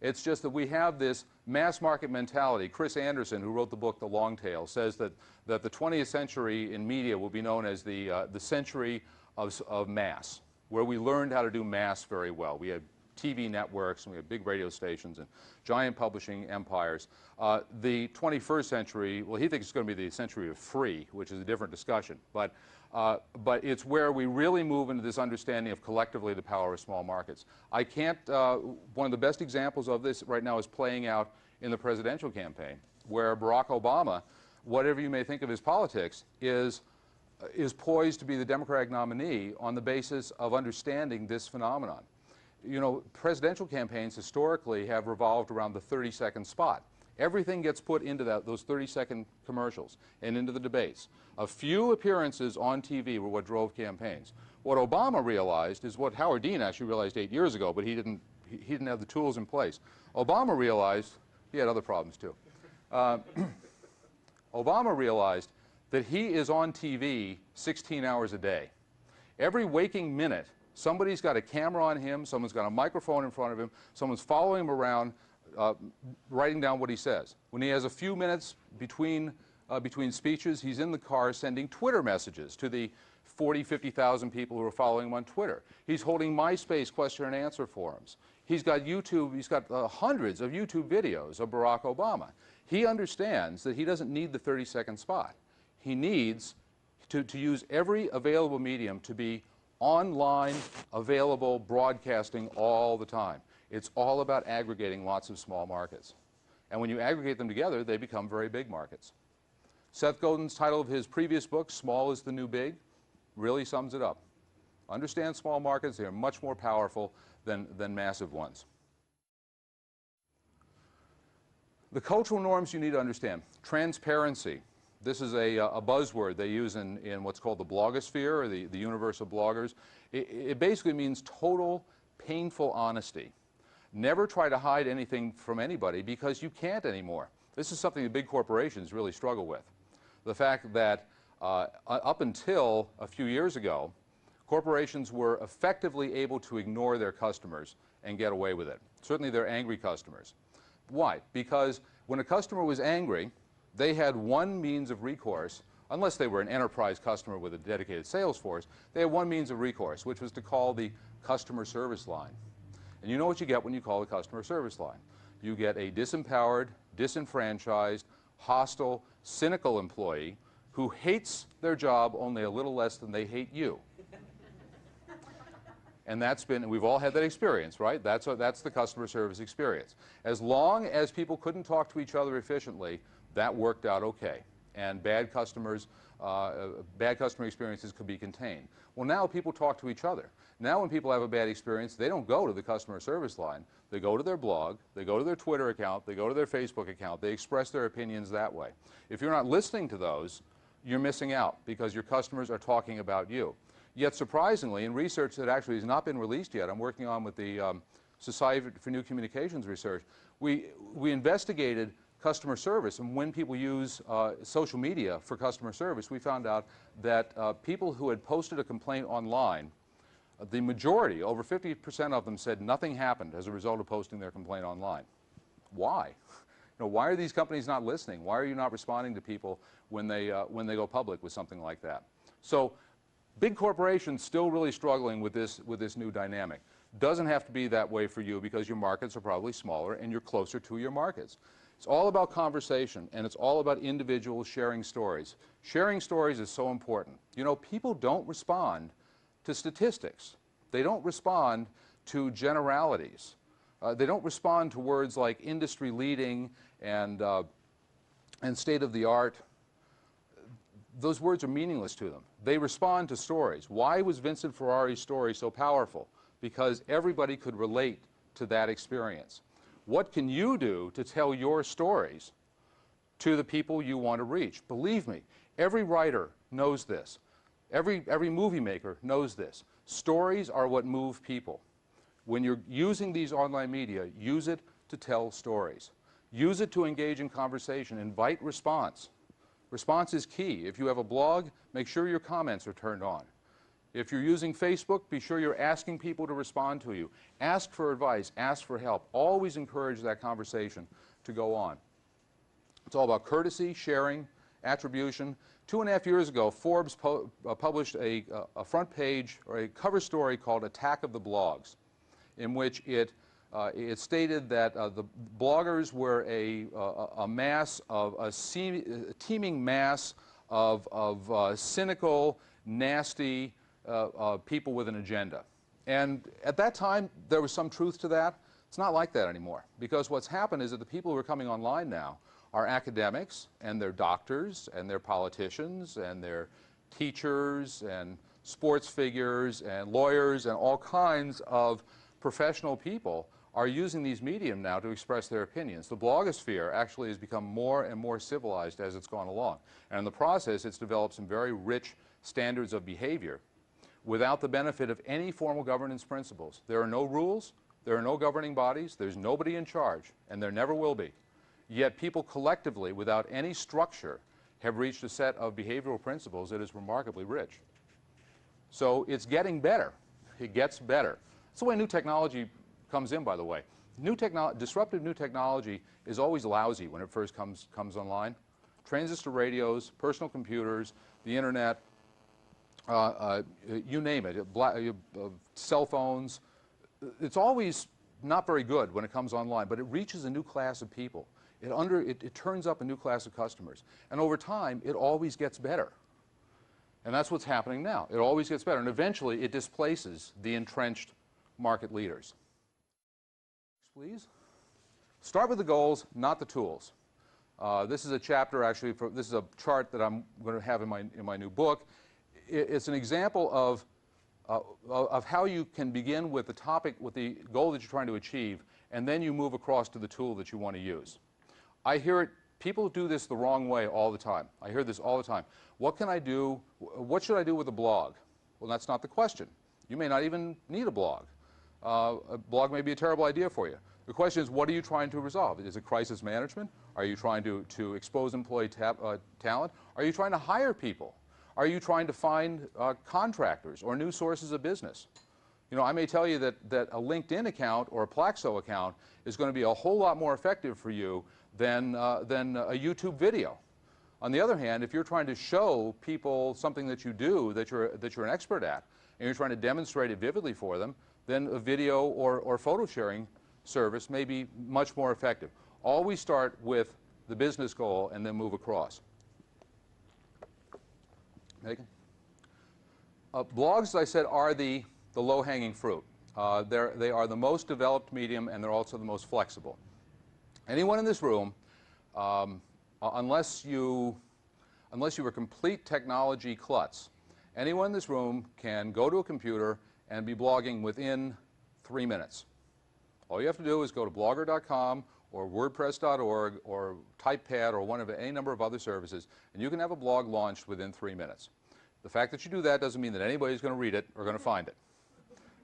A: It's just that we have this mass market mentality. Chris Anderson, who wrote the book The Long Tail, says that the 20th century in media will be known as the century of mass, where we learned how to do mass very well. We had TV networks, and we had big radio stations, and giant publishing empires. The 21st century, well, he thinks it's going to be the century of free, which is a different discussion. But it's where we really move into this understanding of collectively the power of small markets. I can't, one of the best examples of this right now is playing out in the presidential campaign, where Barack Obama, whatever you may think of his politics, is poised to be the Democratic nominee on the basis of understanding this phenomenon. You know, presidential campaigns historically have revolved around the 30-second spot. Everything gets put into those 30-second commercials and into the debates. A few appearances on TV were what drove campaigns. What Obama realized is what Howard Dean actually realized 8 years ago, but he didn't have the tools in place. Obama realized, he had other problems too. Obama realized that he is on TV 16 hours a day. Every waking minute, somebody's got a camera on him, someone's got a microphone in front of him, someone's following him around, writing down what he says. When he has a few minutes between speeches, he's in the car sending Twitter messages to the 40, 50,000 people who are following him on Twitter. He's holding MySpace question and answer forums. He's got YouTube, he's got hundreds of YouTube videos of Barack Obama. He understands that he doesn't need the 30-second spot. He needs to use every available medium to be online, available, broadcasting all the time. It's all about aggregating lots of small markets. And when you aggregate them together, they become very big markets. Seth Godin's title of his previous book, Small is the New Big, really sums it up. Understand small markets. They are much more powerful than massive ones. The cultural norms you need to understand. Transparency. This is a buzzword they use in what's called the blogosphere, or the universe of bloggers. It basically means total, painful honesty. Never try to hide anything from anybody, because you can't anymore. This is something the big corporations really struggle with. The fact that up until a few years ago, corporations were effectively able to ignore their customers and get away with it. Certainly their angry customers. Why? Because when a customer was angry, they had one means of recourse, unless they were an enterprise customer with a dedicated sales force, they had one means of recourse, which was to call the customer service line. And you know what you get when you call the customer service line. You get a disempowered, disenfranchised, hostile, cynical employee who hates their job only a little less than they hate you. And we've all had that experience, right? That's the customer service experience. As long as people couldn't talk to each other efficiently, that worked out okay. And bad customers bad customer experiences could be contained. Well, now people talk to each other. Now when people have a bad experience, they don't go to the customer service line. They go to their blog, they go to their Twitter account, they go to their Facebook account, they express their opinions that way. If you're not listening to those, you're missing out because your customers are talking about you. Yet surprisingly, in research that actually has not been released yet, I'm working on with the Society for New Communications Research, we investigated customer service, and when people use social media for customer service, we found out that people who had posted a complaint online, the majority, over 50% of them, said nothing happened as a result of posting their complaint online. Why? Why are these companies not listening? Why are you not responding to people when they go public with something like that? So big corporations still really struggling with this new dynamic. Doesn't have to be that way for you because your markets are probably smaller and you're closer to your markets. It's all about conversation, and it's all about individuals sharing stories. Sharing stories is so important. People don't respond to statistics. They don't respond to generalities. They don't respond to words like industry leading and state of the art. Those words are meaningless to them. They respond to stories. Why was Vincent Ferrari's story so powerful? Because everybody could relate to that experience. What can you do to tell your stories to the people you want to reach? Believe me, every writer knows this. Every movie maker knows this. Stories are what move people. When you're using these online media, use it to tell stories. Use it to engage in conversation. Invite response. Response is key. If you have a blog, make sure your comments are turned on. If you're using Facebook, be sure you're asking people to respond to you. Ask for advice, ask for help. Always encourage that conversation to go on. It's all about courtesy, sharing, attribution. 2.5 years ago, Forbes published a front page or a cover story called Attack of the Blogs, in which it stated that the bloggers were a mass of a teeming mass of cynical, nasty people with an agenda. And at that time, there was some truth to that. It's not like that anymore, because what's happened is that the people who are coming online now are academics, and they're doctors, and they're politicians, and they're teachers, and sports figures, and lawyers, and all kinds of professional people are using these medium now to express their opinions. The blogosphere actually has become more and more civilized as it's gone along. And in the process, it's developed some very rich standards of behavior without the benefit of any formal governance principles. There are no rules, there are no governing bodies, there's nobody in charge, and there never will be. Yet people collectively, without any structure, have reached a set of behavioral principles that is remarkably rich. So it's getting better. It gets better. That's the way new technology comes in, by the way. Disruptive new technology is always lousy when it first comes online. Transistor radios, personal computers, the internet, you name it, cell phones. It's always not very good when it comes online, but it reaches a new class of people. It turns up a new class of customers. And over time, it always gets better. And that's what's happening now. It always gets better. And eventually, it displaces the entrenched market leaders. Please. Start with the goals, not the tools. This is a chapter, actually, this is a chart that I'm going to have in my new book. It's an example of how you can begin with the topic, with the goal that you're trying to achieve, and then you move across to the tool that you want to use. I hear it, people do this the wrong way all the time. I hear this all the time. What can I do? What should I do with a blog? Well, that's not the question. You may not even need a blog. A blog may be a terrible idea for you. The question is, what are you trying to resolve? Is it crisis management? Are you trying to expose employee talent? Are you trying to hire people? Are you trying to find contractors or new sources of business? I may tell you that a LinkedIn account or a Plaxo account is going to be a whole lot more effective for you than a YouTube video. On the other hand, if you're trying to show people something that you do that you're an expert at, and you're trying to demonstrate it vividly for them, then a video or photo sharing service may be much more effective. Always start with the business goal and then move across. Megan? Blogs, as I said, are the low-hanging fruit. They are the most developed medium, and they're also the most flexible. Anyone in this room, unless you unless you're a complete technology klutz. Anyone in this room can go to a computer and be blogging within 3 minutes. All you have to do is go to blogger.com or wordpress.org or TypePad or any number of other services, and you can have a blog launched within 3 minutes. The fact that you do that doesn't mean that anybody's going to read it or going to find it.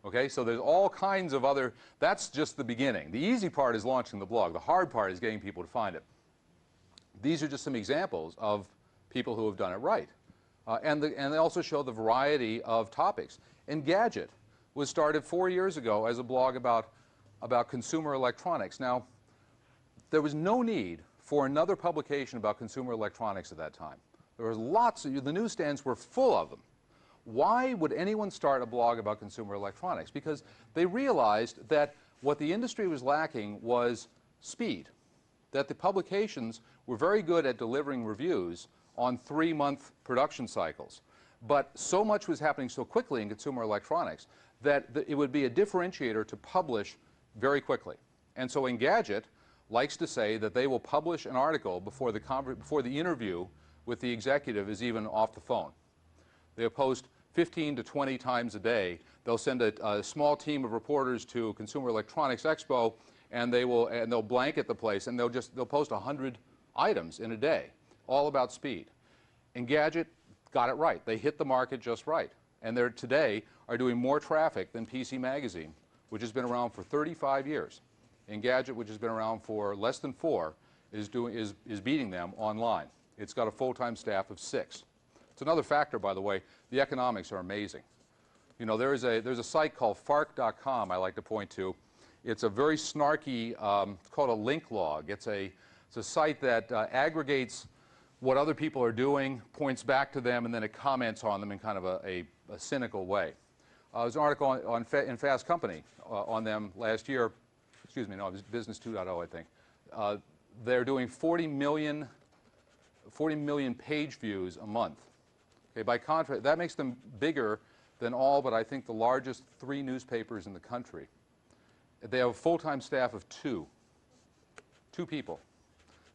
A: Okay, so there's all kinds of other, that's just the beginning. The easy part is launching the blog. The hard part is getting people to find it. These are just some examples of people who have done it right. And they also show the variety of topics. Engadget was started 4 years ago as a blog about consumer electronics. Now, there was no need for another publication about consumer electronics at that time. There was lots of, the newsstands were full of them. Why would anyone start a blog about consumer electronics? Because they realized that what the industry was lacking was speed, that the publications were very good at delivering reviews on 3-month production cycles. But so much was happening so quickly in consumer electronics that it would be a differentiator to publish very quickly. And so Engadget likes to say that they will publish an article before the interview with the executive is even off the phone. They'll post 15 to 20 times a day. They'll send a small team of reporters to Consumer Electronics Expo, and they'll blanket the place, and they'll post 100 items in a day, all about speed. Engadget got it right. They hit the market just right, and they today are doing more traffic than PC Magazine, which has been around for 35 years. Engadget, which has been around for less than 4, is beating them online. It's got a full-time staff of 6. It's another factor, by the way. The economics are amazing. You know, there's a site called Fark.com I like to point to. It's a very snarky, it's called a link log. It's a site that aggregates what other people are doing, points back to them, and then it comments on them in kind of a cynical way. There's an article in Fast Company on them last year. Excuse me, no, it was Business 2.0, I think. They're doing 40 million page views a month. Okay, by contrast, that makes them bigger than all but I think the largest 3 newspapers in the country. They have a full-time staff of 2 people.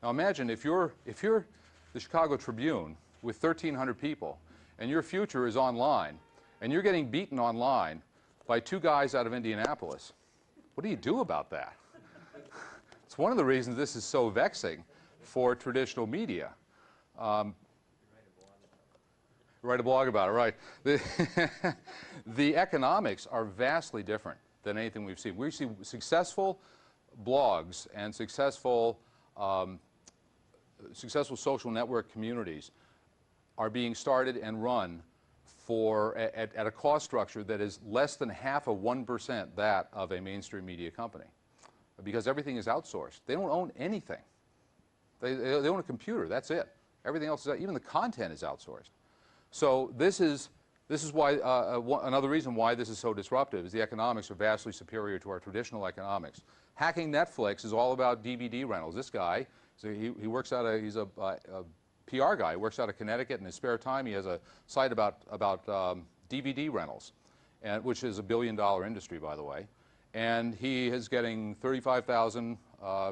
A: Now imagine if you're the Chicago Tribune with 1,300 people and your future is online and you're getting beaten online by 2 guys out of Indianapolis. What do you do about that? It's one of the reasons this is so vexing for traditional media. Write a blog about it, right. The economics are vastly different than anything we've seen. We see successful blogs and successful social network communities are being started and run at a cost structure that is less than half of 1% that of a mainstream media company, because everything is outsourced. They don't own anything. They own a computer, that's it. Everything else is, even the content is outsourced. So this is why, another reason why this is so disruptive is the economics are vastly superior to our traditional economics. Hacking Netflix is all about DVD rentals. This guy, he works out he's a PR guy, he works out of Connecticut. In his spare time he has a site about DVD rentals, which is a $1 billion industry, by the way. And he is getting 35,000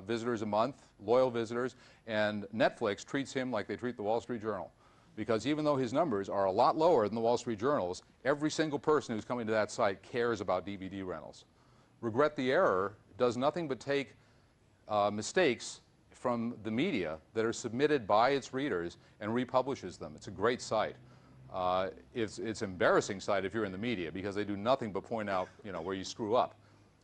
A: visitors a month, loyal visitors, and Netflix treats him like they treat the Wall Street Journal. Because even though his numbers are a lot lower than the Wall Street Journal's, every single person who's coming to that site cares about DVD rentals. Regret the Error does nothing but take mistakes from the media that are submitted by its readers and republishes them. It's a great site. It's an embarrassing site if you're in the media, because they do nothing but point out, you know, where you screw up.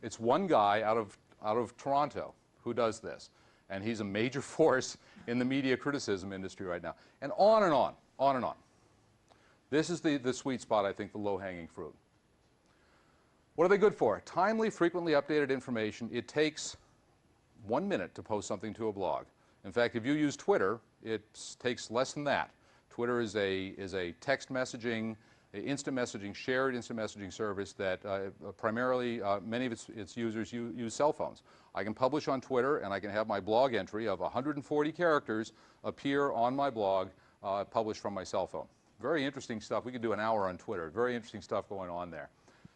A: It's one guy out of Toronto who does this, and he's a major force in the media criticism industry right now. And on and on, on and on. This is the sweet spot, I think, the low-hanging fruit. What are they good for? Timely, frequently updated information. It takes 1 minute to post something to a blog. In fact, if you use Twitter, it takes less than that. Twitter is a text messaging, instant messaging, shared instant messaging service that primarily many of its users use cell phones. I can publish on Twitter, and I can have my blog entry of 140 characters appear on my blog, published from my cell phone. Very interesting stuff. We could do an hour on Twitter. Very interesting stuff going on there.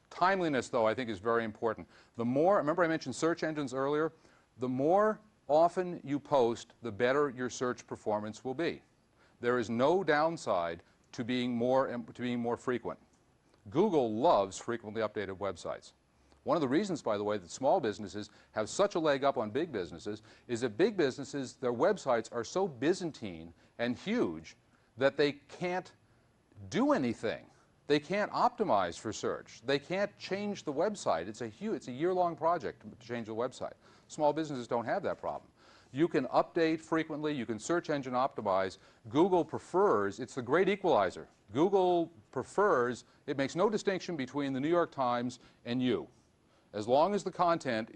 A: Timeliness, though, I think is very important. The more, remember I mentioned search engines earlier? The more often you post, the better your search performance will be. There is no downside to being more frequent. Google loves frequently updated websites. One of the reasons, by the way, that small businesses have such a leg up on big businesses is that big businesses, their websites are so Byzantine and huge that they can't do anything. They can't optimize for search. They can't change the website. It's a year-long project to change the website. Small businesses don't have that problem. You can update frequently. You can search engine optimize. Google prefers, it's the great equalizer. Google prefers, it makes no distinction between the New York Times and you. As long as the content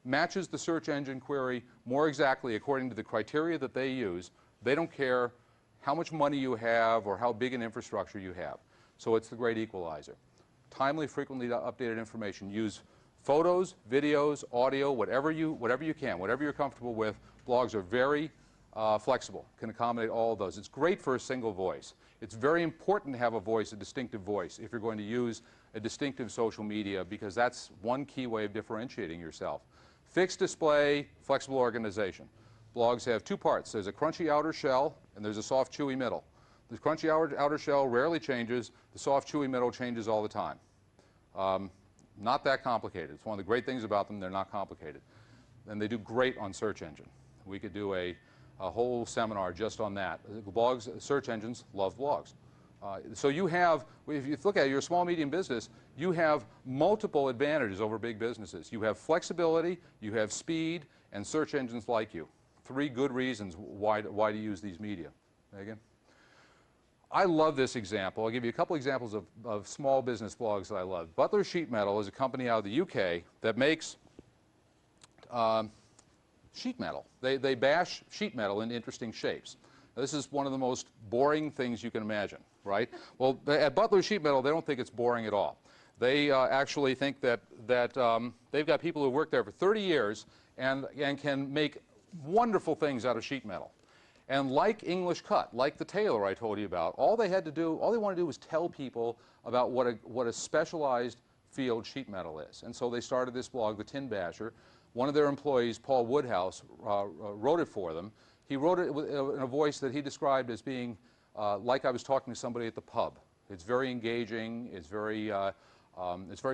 A: matches the search engine query more exactly according to the criteria that they use, they don't care how much money you have or how big an infrastructure you have. So it's the great equalizer. Timely, frequently updated information. Use photos, videos, audio, whatever you can, whatever you're comfortable with. Blogs are very flexible, can accommodate all of those. It's great for a single voice. It's very important to have a voice, a distinctive voice, if you're going to use a distinctive social media, because that's one key way of differentiating yourself. Fixed display, flexible organization. Blogs have two parts. There's a crunchy outer shell and there's a soft, chewy middle. The crunchy outer shell rarely changes. The soft, chewy middle changes all the time. Not that complicated. It's one of the great things about them. They're not complicated. And they do great on search engine. We could do a whole seminar just on that. Blogs, search engines love blogs. So you have, if you look at it, you're a small, medium business, you have multiple advantages over big businesses. You have flexibility, you have speed, and search engines like you. Three good reasons why to use these media. Megan? I love this example. I'll give you a couple examples of small business blogs that I love. Butler Sheet Metal is a company out of the UK that makes sheet metal. They bash sheet metal in interesting shapes. Now, this is one of the most boring things you can imagine, right? Well, at Butler Sheet Metal, they don't think it's boring at all. They actually think that they've got people who work there for 30 years and can make wonderful things out of sheet metal. And like English Cut, like the tailor I told you about, all they wanted to do was tell people about what a specialized field sheet metal is. And so they started this blog, The Tin Basher. One of their employees, Paul Woodhouse, wrote it for them. He wrote it in a voice that he described as being like I was talking to somebody at the pub. It's very engaging, it's very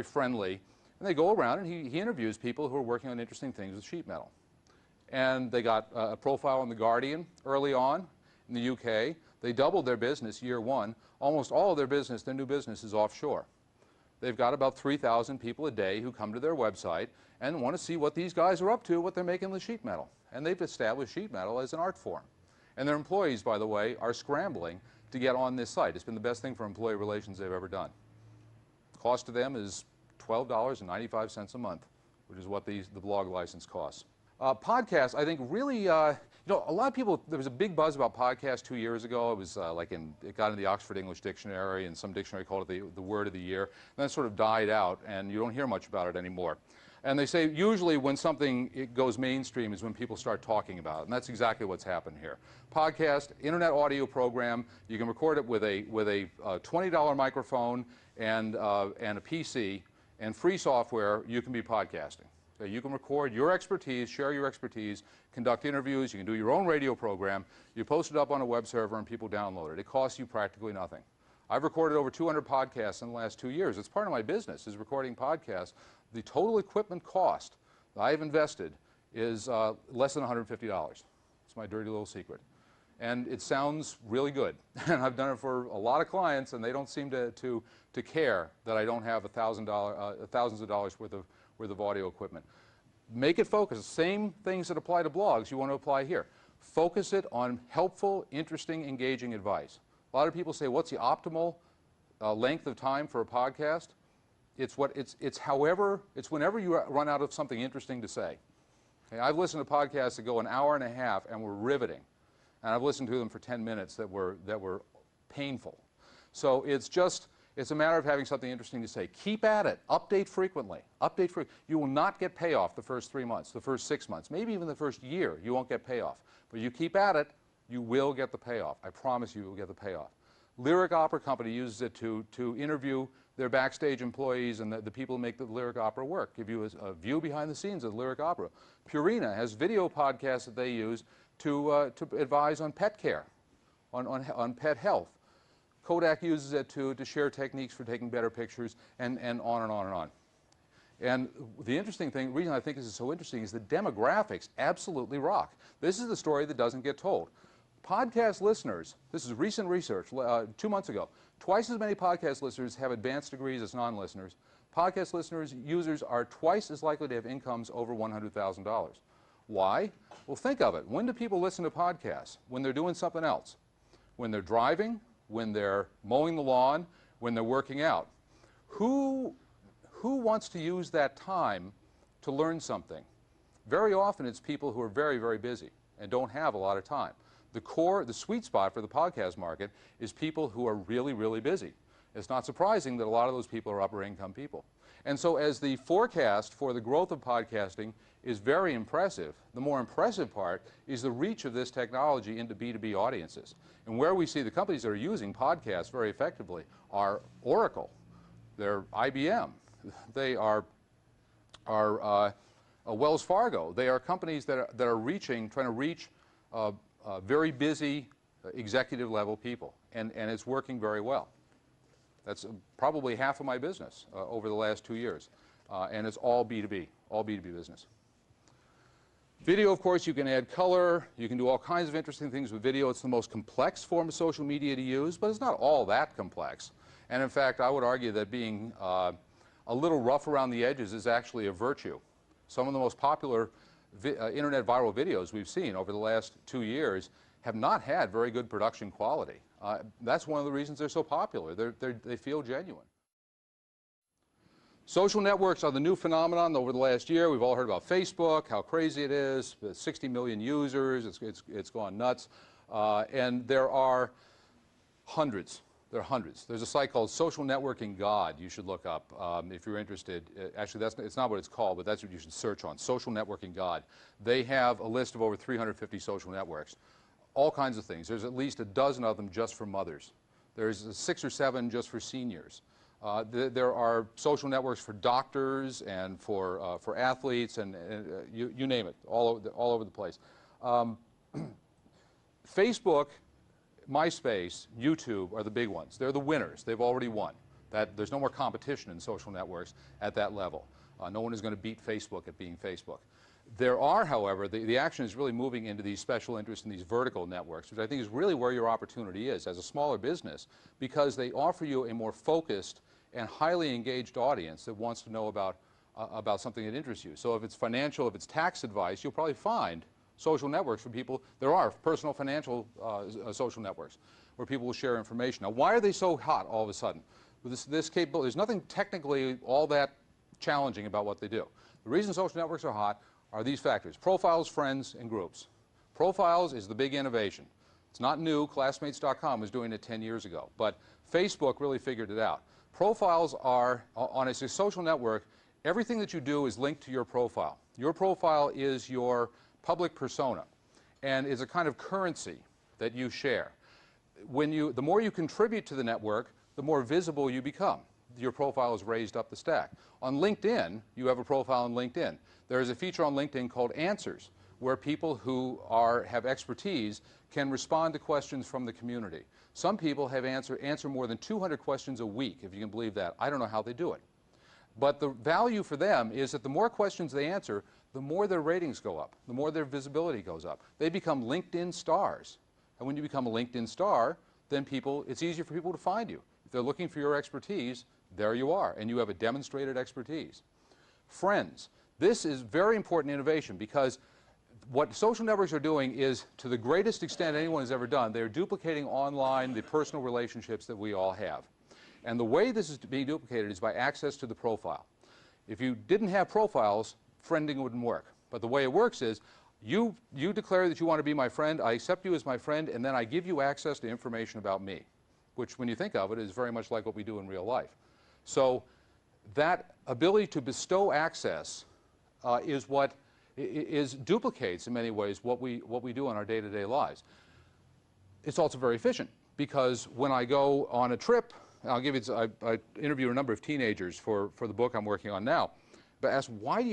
A: friendly. And they go around and he interviews people who are working on interesting things with sheet metal. And they got a profile in The Guardian early on in the UK. They doubled their business year one. Almost all of their business, their new business, is offshore. They've got about 3,000 people a day who come to their website and want to see what these guys are up to, what they're making with sheet metal. And they've established sheet metal as an art form. And their employees, by the way, are scrambling to get on this site. It's been the best thing for employee relations they've ever done. The cost to them is $12.95 a month, which is what the blog license costs. Podcasts, I think, really, you know, a lot of people, there was a big buzz about podcasts 2 years ago. It was it got in the Oxford English Dictionary, and some dictionary called it the word of the year. And then it sort of died out, and you don't hear much about it anymore. And they say usually when something goes mainstream is when people start talking about it, and that's exactly what's happened here. Podcast, internet audio program, you can record it with a $20 microphone and a PC, and free software, you can be podcasting. Okay, you can record your expertise, share your expertise, conduct interviews, you can do your own radio program, you post it up on a web server and people download it. It costs you practically nothing. I've recorded over 200 podcasts in the last 2 years. It's part of my business, is recording podcasts. The total equipment cost that I've invested is less than $150. It's my dirty little secret. And it sounds really good. And I've done it for a lot of clients, and they don't seem to care that I don't have thousands of dollars worth of audio equipment. Make it focus. Same things that apply to blogs you want to apply here. Focus it on helpful, interesting, engaging advice. A lot of people say, what's the optimal length of time for a podcast? It's whenever you run out of something interesting to say. Okay, I've listened to podcasts that go an hour and a half and were riveting. And I've listened to them for 10 minutes that were painful. So it's a matter of having something interesting to say. Keep at it. Update frequently. You will not get payoff the first 3 months, the first 6 months, maybe even the first year. You won't get payoff. But you keep at it, you will get the payoff. I promise you will get the payoff. Lyric Opera Company uses it to interview their backstage employees and the people who make the Lyric Opera work, give you a view behind the scenes of the Lyric Opera. Purina has video podcasts that they use to advise on pet care, on pet health. Kodak uses it to share techniques for taking better pictures, and on and on and on. And the interesting thing, reason I think this is so interesting, is the demographics absolutely rock. This is the story that doesn't get told. Podcast listeners, this is recent research, 2 months ago, twice as many podcast listeners have advanced degrees as non-listeners. Podcast listeners, users are twice as likely to have incomes over $100,000. Why? Well, think of it. When do people listen to podcasts? When they're doing something else. When they're driving, when they're mowing the lawn, when they're working out. Who wants to use that time to learn something? Very often it's people who are very, very busy and don't have a lot of time. The sweet spot for the podcast market is people who are really, really busy. It's not surprising that a lot of those people are upper income people. And so as the forecast for the growth of podcasting is very impressive, the more impressive part is the reach of this technology into B2B audiences. And where we see the companies that are using podcasts very effectively are Oracle, they're IBM, they are Wells Fargo. They are companies that are trying to reach very busy executive level people, and it's working very well. That's probably half of my business over the last 2 years, and it's all B2B business. Video, of course, you can add color, you can do all kinds of interesting things with video. It's the most complex form of social media to use, but it's not all that complex. And in fact, I would argue that being a little rough around the edges is actually a virtue. Some of the most popular internet viral videos we've seen over the last 2 years have not had very good production quality. That's one of the reasons they're so popular. They feel genuine. Social networks are the new phenomenon over the last year. We've all heard about Facebook, how crazy it is, 60 million users, it's gone nuts. And there are hundreds. There are hundreds. There's a site called Social Networking God you should look up if you're interested. Actually, it's not what it's called, but that's what you should search on, Social Networking God. They have a list of over 350 social networks. All kinds of things. There's at least a dozen of them just for mothers. There's 6 or 7 just for seniors. There are social networks for doctors and for athletes and you name it, all over the place. Facebook, MySpace, YouTube are the big ones. They're the winners. They've already won. There's no more competition in social networks at that level. No one is going to beat Facebook at being Facebook. There are, however, the action is really moving into these special interests and these vertical networks, which I think is really where your opportunity is as a smaller business, because they offer you a more focused and highly engaged audience that wants to know about something that interests you. So if it's financial, if it's tax advice, you'll probably find social networks for people. There are personal financial social networks where people will share information. Now, why are they so hot all of a sudden? With this capability, there's nothing technically all that challenging about what they do. The reason social networks are hot are these factors: profiles, friends, and groups. Profiles is the big innovation. It's not new. Classmates.com was doing it 10 years ago, but Facebook really figured it out. Profiles are, on a social network, everything that you do is linked to your profile. Your profile is your public persona, and is a kind of currency that you share. The more you contribute to the network, the more visible you become. Your profile is raised up the stack. On LinkedIn, you have a profile on LinkedIn. There is a feature on LinkedIn called Answers, where people who have expertise can respond to questions from the community. Some people have answer more than 200 questions a week, if you can believe that. I don't know how they do it. But the value for them is that the more questions they answer, the more their ratings go up, the more their visibility goes up. They become LinkedIn stars. And when you become a LinkedIn star, then it's easier for people to find you. If they're looking for your expertise, there you are, and you have a demonstrated expertise. Friends. This is very important innovation, because what social networks are doing is, to the greatest extent anyone has ever done, they're duplicating online the personal relationships that we all have. And the way this is being duplicated is by access to the profile. If you didn't have profiles, friending wouldn't work. But the way it works is, you declare that you want to be my friend, I accept you as my friend, and then I give you access to information about me, which, when you think of it, is very much like what we do in real life. So that ability to bestow access is what duplicates in many ways what we do in our day-to-day lives. It's also very efficient, because when I go on a trip, I'll give you, I interview a number of teenagers for the book I'm working on now, but ask, what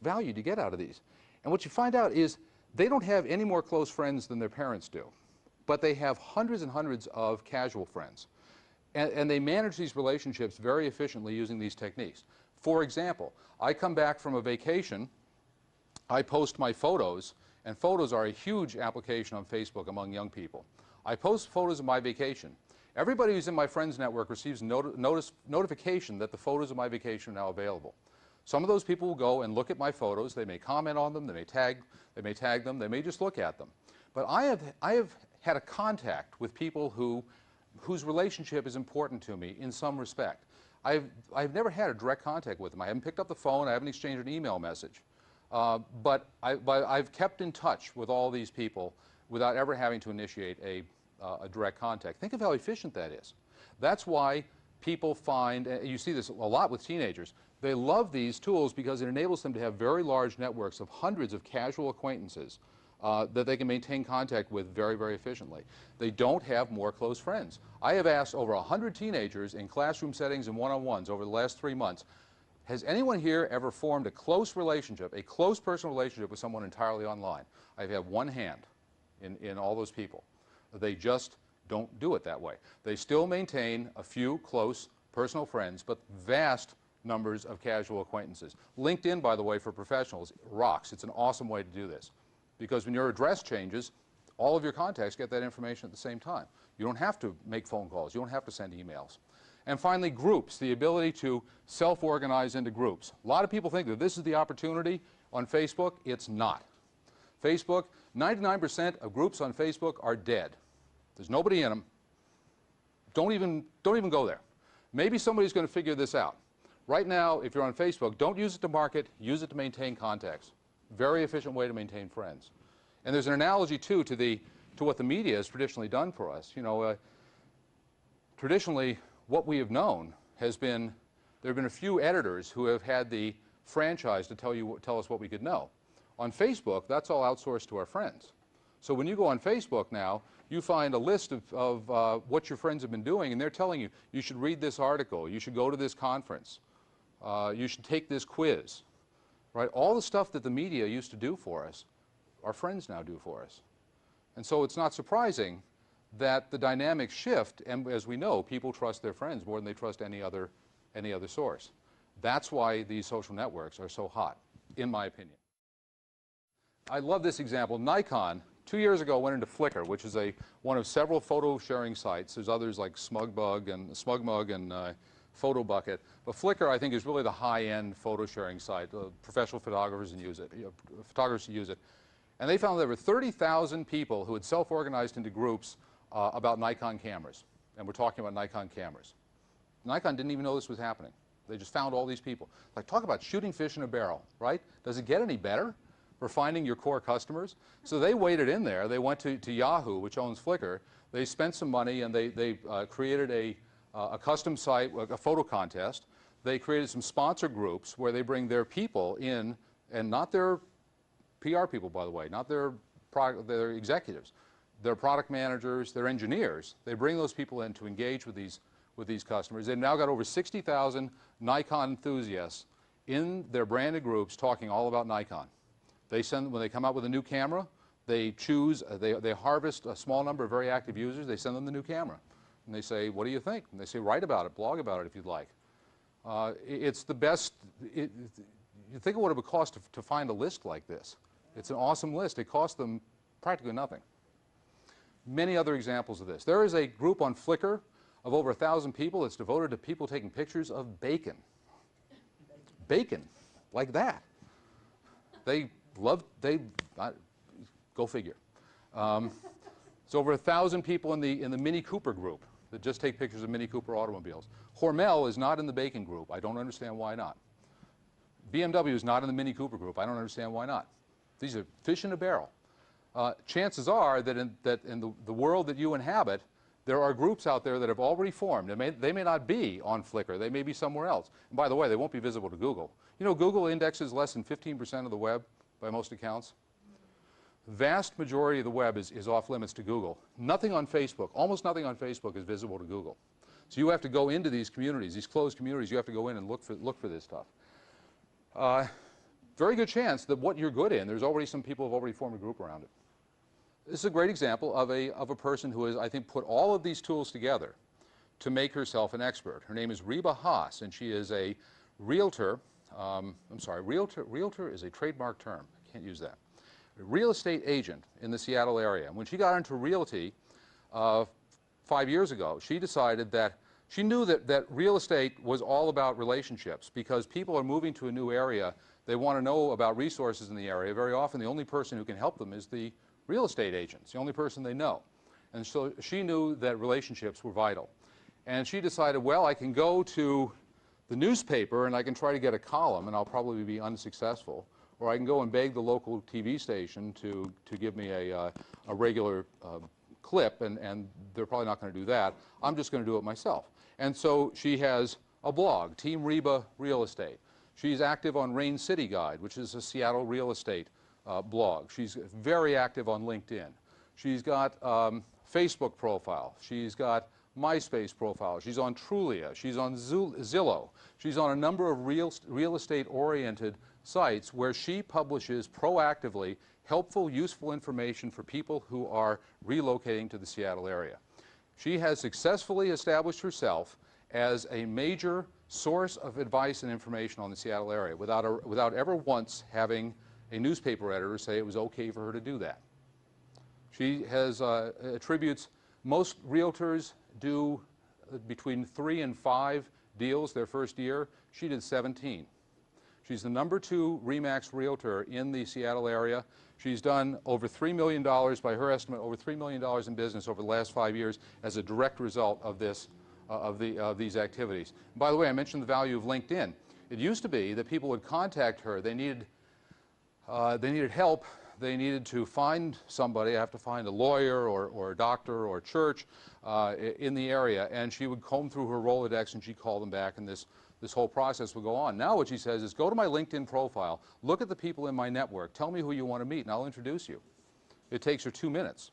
A: value do you get out of these? And what you find out is they don't have any more close friends than their parents do. but they have hundreds and hundreds of casual friends. And they manage these relationships very efficiently using these techniques. For example, I come back from a vacation, I post my photos, and photos are a huge application on Facebook among young people. I post photos of my vacation. Everybody who's in my friends network receives notification that the photos of my vacation are now available. Some of those people will go and look at my photos. They may comment on them, they may tag them, they may just look at them. But I have had a contact with people whose relationship is important to me in some respect. I've never had a direct contact with them. I haven't picked up the phone, I haven't exchanged an email message. But I've kept in touch with all these people without ever having to initiate a direct contact. Think of how efficient that is. That's why people find, you see this a lot with teenagers, they love these tools because it enables them to have very large networks of hundreds of casual acquaintances that they can maintain contact with very, very efficiently. They don't have more close friends. I have asked over 100 teenagers in classroom settings and one-on-ones over the last 3 months, has anyone here ever formed a close relationship, a close personal relationship with someone entirely online? I've had one hand in all those people. They just don't do it that way. They still maintain a few close personal friends, but vast numbers of casual acquaintances. LinkedIn, by the way, for professionals, rocks. It's an awesome way to do this. Because when your address changes, all of your contacts get that information at the same time. You don't have to make phone calls. You don't have to send emails. And finally, groups, the ability to self-organize into groups. A lot of people think that this is the opportunity on Facebook. It's not. Facebook, 99% of groups on Facebook are dead. There's nobody in them. Don't even go there. Maybe somebody's going to figure this out. Right now, if you're on Facebook, don't use it to market, use it to maintain contacts. Very efficient way to maintain friends. And there's an analogy, too, to what the media has traditionally done for us. You know, traditionally, what we have known has been, there have been a few editors who have had the franchise to tell us what we could know. On Facebook, that's all outsourced to our friends. So when you go on Facebook now, you find a list of what your friends have been doing, and they're telling you, you should read this article, you should go to this conference, you should take this quiz. Right? All the stuff that the media used to do for us, our friends now do for us. And so it's not surprising that the dynamics shift, and as we know, people trust their friends more than they trust any other source. That's why these social networks are so hot, in my opinion. I love this example. Nikon, 2 years ago, went into Flickr, which is one of several photo sharing sites. There's others like SmugMug and PhotoBucket. But Flickr, I think, is really the high-end photo sharing site. Professional photographers use it. And they found there were 30,000 people who had self-organized into groups about Nikon cameras. And we're talking about Nikon cameras. Nikon didn't even know this was happening. They just found all these people. Like, talk about shooting fish in a barrel, right? Does it get any better for finding your core customers? So they waded in there. They went to Yahoo, which owns Flickr. They spent some money, and they created a custom site, a photo contest. They created some sponsor groups where they bring their people in, and not their PR people, by the way, not their executives, their product managers, their engineers. They bring those people in to engage with these customers. They've now got over 60,000 Nikon enthusiasts in their branded groups talking all about Nikon. When they come out with a new camera, they harvest a small number of very active users. They send them the new camera. And they say, what do you think? And they say, write about it, blog about it if you'd like. It's the best. You think of what it would cost to find a list like this. It's an awesome list. It costs them practically nothing. Many other examples of this. There is a group on Flickr of over 1,000 people that's devoted to people taking pictures of bacon. Bacon, like that. Go figure. It's over 1,000 people in the Mini Cooper group that just take pictures of Mini Cooper automobiles. Hormel is not in the bacon group. I don't understand why not. BMW is not in the Mini Cooper group. I don't understand why not. These are fish in a barrel. Chances are that in the world that you inhabit, there are groups out there that have already formed. They may not be on Flickr. They may be somewhere else. And by the way, they won't be visible to Google. You know, Google indexes less than 15% of the web by most accounts. Vast majority of the web is off limits to Google. Nothing on Facebook, almost nothing on Facebook is visible to Google. So you have to go into these communities, these closed communities. You have to go in and look for this stuff. Very good chance that what you're good in, there's already some people who have already formed a group around it. This is a great example of a person who has, I think, put all of these tools together to make herself an expert. Her name is Reba Haas, and she is a realtor. I'm sorry, realtor is a trademark term. I can't use that. A real estate agent in the Seattle area. And when she got into realty 5 years ago, she decided that she knew that real estate was all about relationships, because people are moving to a new area. They want to know about resources in the area. Very often the only person who can help them is the real estate agents, the only person they know. And so she knew that relationships were vital. And she decided, well, I can go to the newspaper and I can try to get a column, and I'll probably be unsuccessful. Or I can go and beg the local TV station to give me a regular clip, and they're probably not going to do that. I'm just going to do it myself. And so she has a blog, Team Reba Real Estate. She's active on Rain City Guide, which is a Seattle real estate blog. She's very active on LinkedIn. She's got Facebook profile. She's got MySpace profile. She's on Trulia. She's on Zillow. She's on a number of real estate-oriented sites where she publishes proactively helpful, useful information for people who are relocating to the Seattle area. She has successfully established herself as a major source of advice and information on the Seattle area without ever once having a newspaper editor say it was okay for her to do that. She has attributes, most realtors do between 3 and 5 deals their first year. She did 17. She's the #2 RE/MAX realtor in the Seattle area. She's done over $3 million, by her estimate, over $3 million in business over the last 5 years as a direct result of this, of these activities. And by the way, I mentioned the value of LinkedIn. It used to be that people would contact her. They needed help. They needed to find somebody, have to find a lawyer or a doctor or a church in the area, and she would comb through her Rolodex and she'd call them back, and this whole process would go on. Now what she says is, go to my LinkedIn profile, look at the people in my network, tell me who you want to meet, and I'll introduce you. It takes her 2 minutes.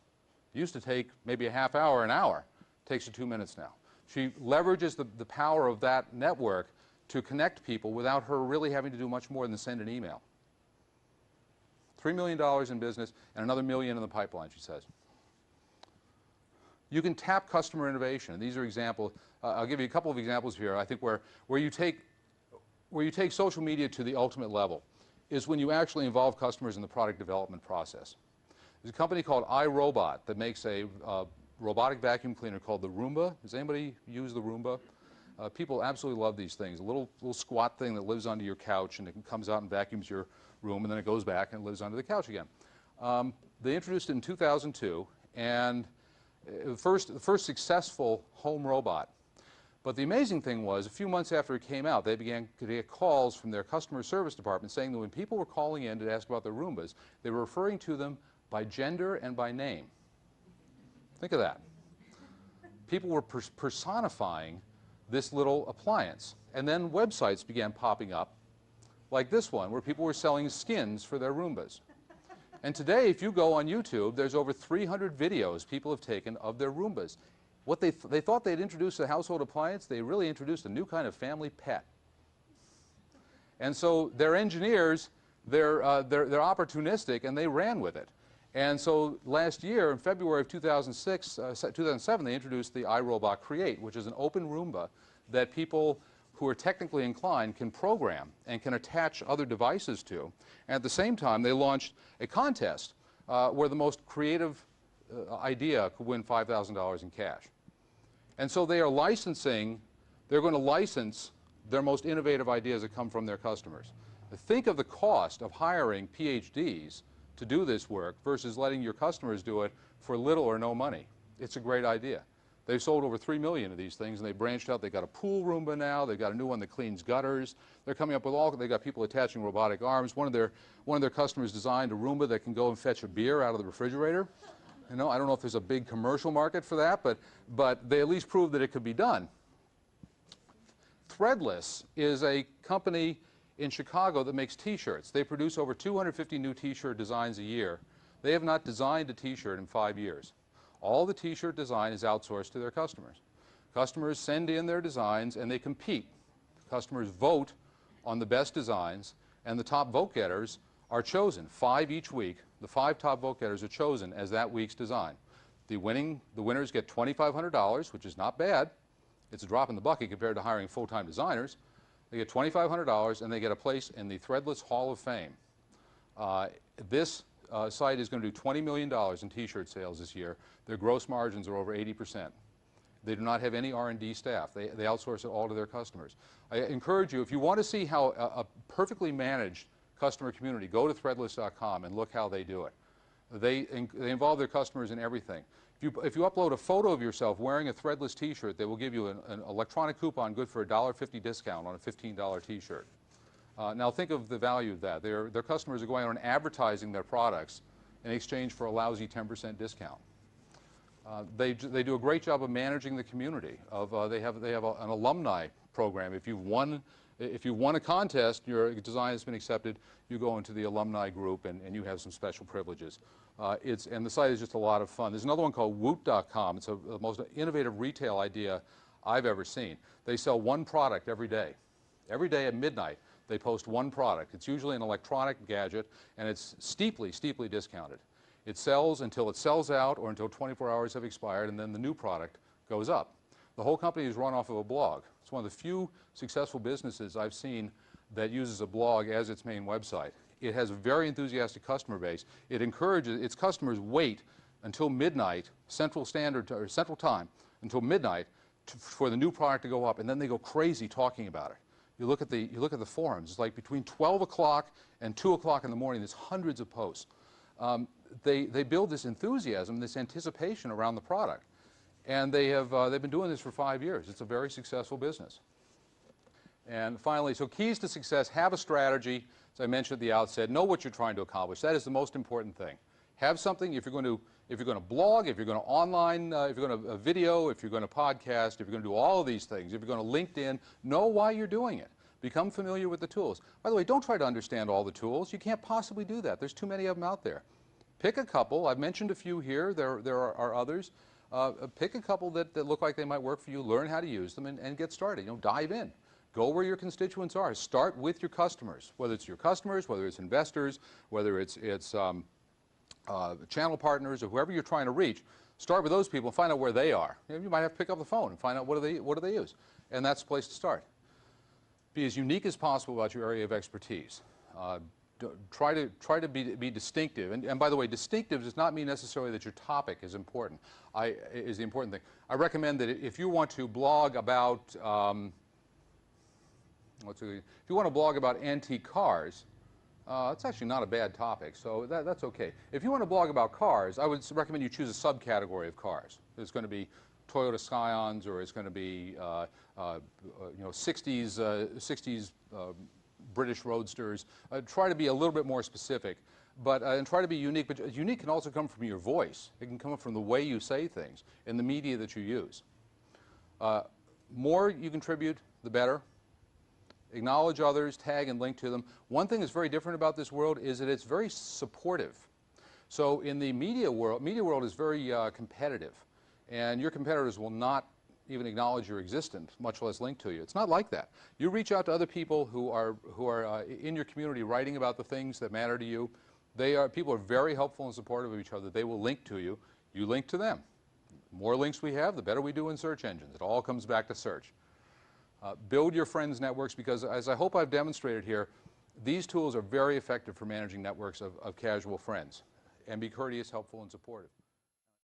A: It used to take maybe a half hour, an hour. It takes her 2 minutes now. She leverages the power of that network to connect people without her really having to do much more than send an email. $3 million in business and another $1 million in the pipeline, she says. You can tap customer innovation. These are examples. I'll give you a couple of examples here. I think where you take social media to the ultimate level is when you actually involve customers in the product development process. There's a company called iRobot that makes a robotic vacuum cleaner called the Roomba. Does anybody use the Roomba? People absolutely love these things. A little squat thing that lives under your couch, and it comes out and vacuums your room, and then it goes back and lives under the couch again. They introduced it in 2002, and the first successful home robot. But the amazing thing was, a few months after it came out, they began to get calls from their customer service department saying that when people were calling in to ask about their Roombas, they were referring to them by gender and by name. Think of that. People were personifying this little appliance. And then websites began popping up, like this one, where people were selling skins for their Roombas. And today, if you go on YouTube, there's over 300 videos people have taken of their Roombas. What they thought they'd introduced a household appliance, they really introduced a new kind of family pet. And so their engineers, they're opportunistic, and they ran with it. And so last year, in February of 2007, they introduced the iRobot Create, which is an open Roomba that people who are technically inclined can program and can attach other devices to. And at the same time, they launched a contest where the most creative idea could win $5,000 in cash. And so they are licensing, they're going to license their most innovative ideas that come from their customers. Think of the cost of hiring PhDs to do this work versus letting your customers do it for little or no money. It's a great idea. They've sold over 3 million of these things, and they branched out. They've got a pool Roomba now. They've got a new one that cleans gutters. They're coming up with all, they've got people attaching robotic arms. One of their customers designed a Roomba that can go and fetch a beer out of the refrigerator. You know, I don't know if there's a big commercial market for that, but they at least proved that it could be done. Threadless is a company in Chicago that makes T-shirts. They produce over 250 new T-shirt designs a year. They have not designed a T-shirt in 5 years. All the T-shirt design is outsourced to their customers. Customers send in their designs, and they compete. Customers vote on the best designs, and the top vote getters are chosen, 5 each week. The 5 top vote getters are chosen as that week's design. The winners get $2,500, which is not bad. It's a drop in the bucket compared to hiring full-time designers. They get $2,500 and they get a place in the Threadless Hall of Fame. This site is going to do $20 million in T-shirt sales this year. Their gross margins are over 80%. They do not have any R&D staff. They outsource it all to their customers. I encourage you, if you want to see how a perfectly managed customer community, go to threadless.com and look how they do it. They involve their customers in everything. If you upload a photo of yourself wearing a Threadless T-shirt, they will give you an electronic coupon good for a $1.50 discount on a $15 T-shirt. Now think of the value of that. Their customers are going out and advertising their products in exchange for a lousy 10% discount. They do a great job of managing the community. They have an alumni program. If you've won a contest, your design has been accepted, you go into the alumni group and you have some special privileges. And the site is just a lot of fun. There's another one called Woot.com. It's the most innovative retail idea I've ever seen. They sell one product every day. Every day at midnight, they post one product. It's usually an electronic gadget, and it's steeply, steeply discounted. It sells until it sells out or until 24 hours have expired, and then the new product goes up. The whole company is run off of a blog. It's one of the few successful businesses I've seen that uses a blog as its main website. It has a very enthusiastic customer base. It encourages its customers wait until midnight, Central Time, until midnight for the new product to go up, and then they go crazy talking about it. You look at the forums. It's like between 12 o'clock and 2 o'clock in the morning. There's hundreds of posts. They build this enthusiasm, this anticipation around the product, and they've been doing this for 5 years. It's a very successful business. And finally, so keys to success: have a strategy. As I mentioned at the outset, know what you're trying to accomplish. That is the most important thing. Have something. If you're going to blog, if you're going to online, if you're going to video, if you're going to podcast, if you're going to do all of these things, if you're going to LinkedIn, know why you're doing it. Become familiar with the tools. By the way, don't try to understand all the tools. You can't possibly do that. There's too many of them out there. Pick a couple. I've mentioned a few here. There are others. Pick a couple that look like they might work for you. Learn how to use them and get started. Dive in. Go where your constituents are. Start with your customers, whether it's your customers, whether it's investors, whether it's channel partners, or whoever you're trying to reach. Start with those people and find out where they are. You might have to pick up the phone and find out what do they use, and that's the place to start. Be as unique as possible about your area of expertise. Try to be distinctive, and by the way, distinctive does not mean necessarily that your topic is important. Is the important thing. I recommend that if you want to blog about if you want to blog about antique cars, it's actually not a bad topic, so that's okay. If you want to blog about cars, I would recommend you choose a subcategory of cars. It's going to be Toyota Scions, or it's going to be 60s British roadsters. Try to be a little bit more specific, and try to be unique. But unique can also come from your voice. It can come from the way you say things and the media that you use. More you contribute, the better. Acknowledge others, tag and link to them. One thing that's very different about this world is that it's very supportive. So in the media world is very competitive, and your competitors will not even acknowledge your existence, much less link to you. It's not like that. You reach out to other people who are in your community writing about the things that matter to you. People are very helpful and supportive of each other. They will link to you. You link to them. The more links we have, the better we do in search engines. It all comes back to search. Build your friends' networks, because as I hope I've demonstrated here, these tools are very effective for managing networks of casual friends. And be courteous, helpful, and supportive.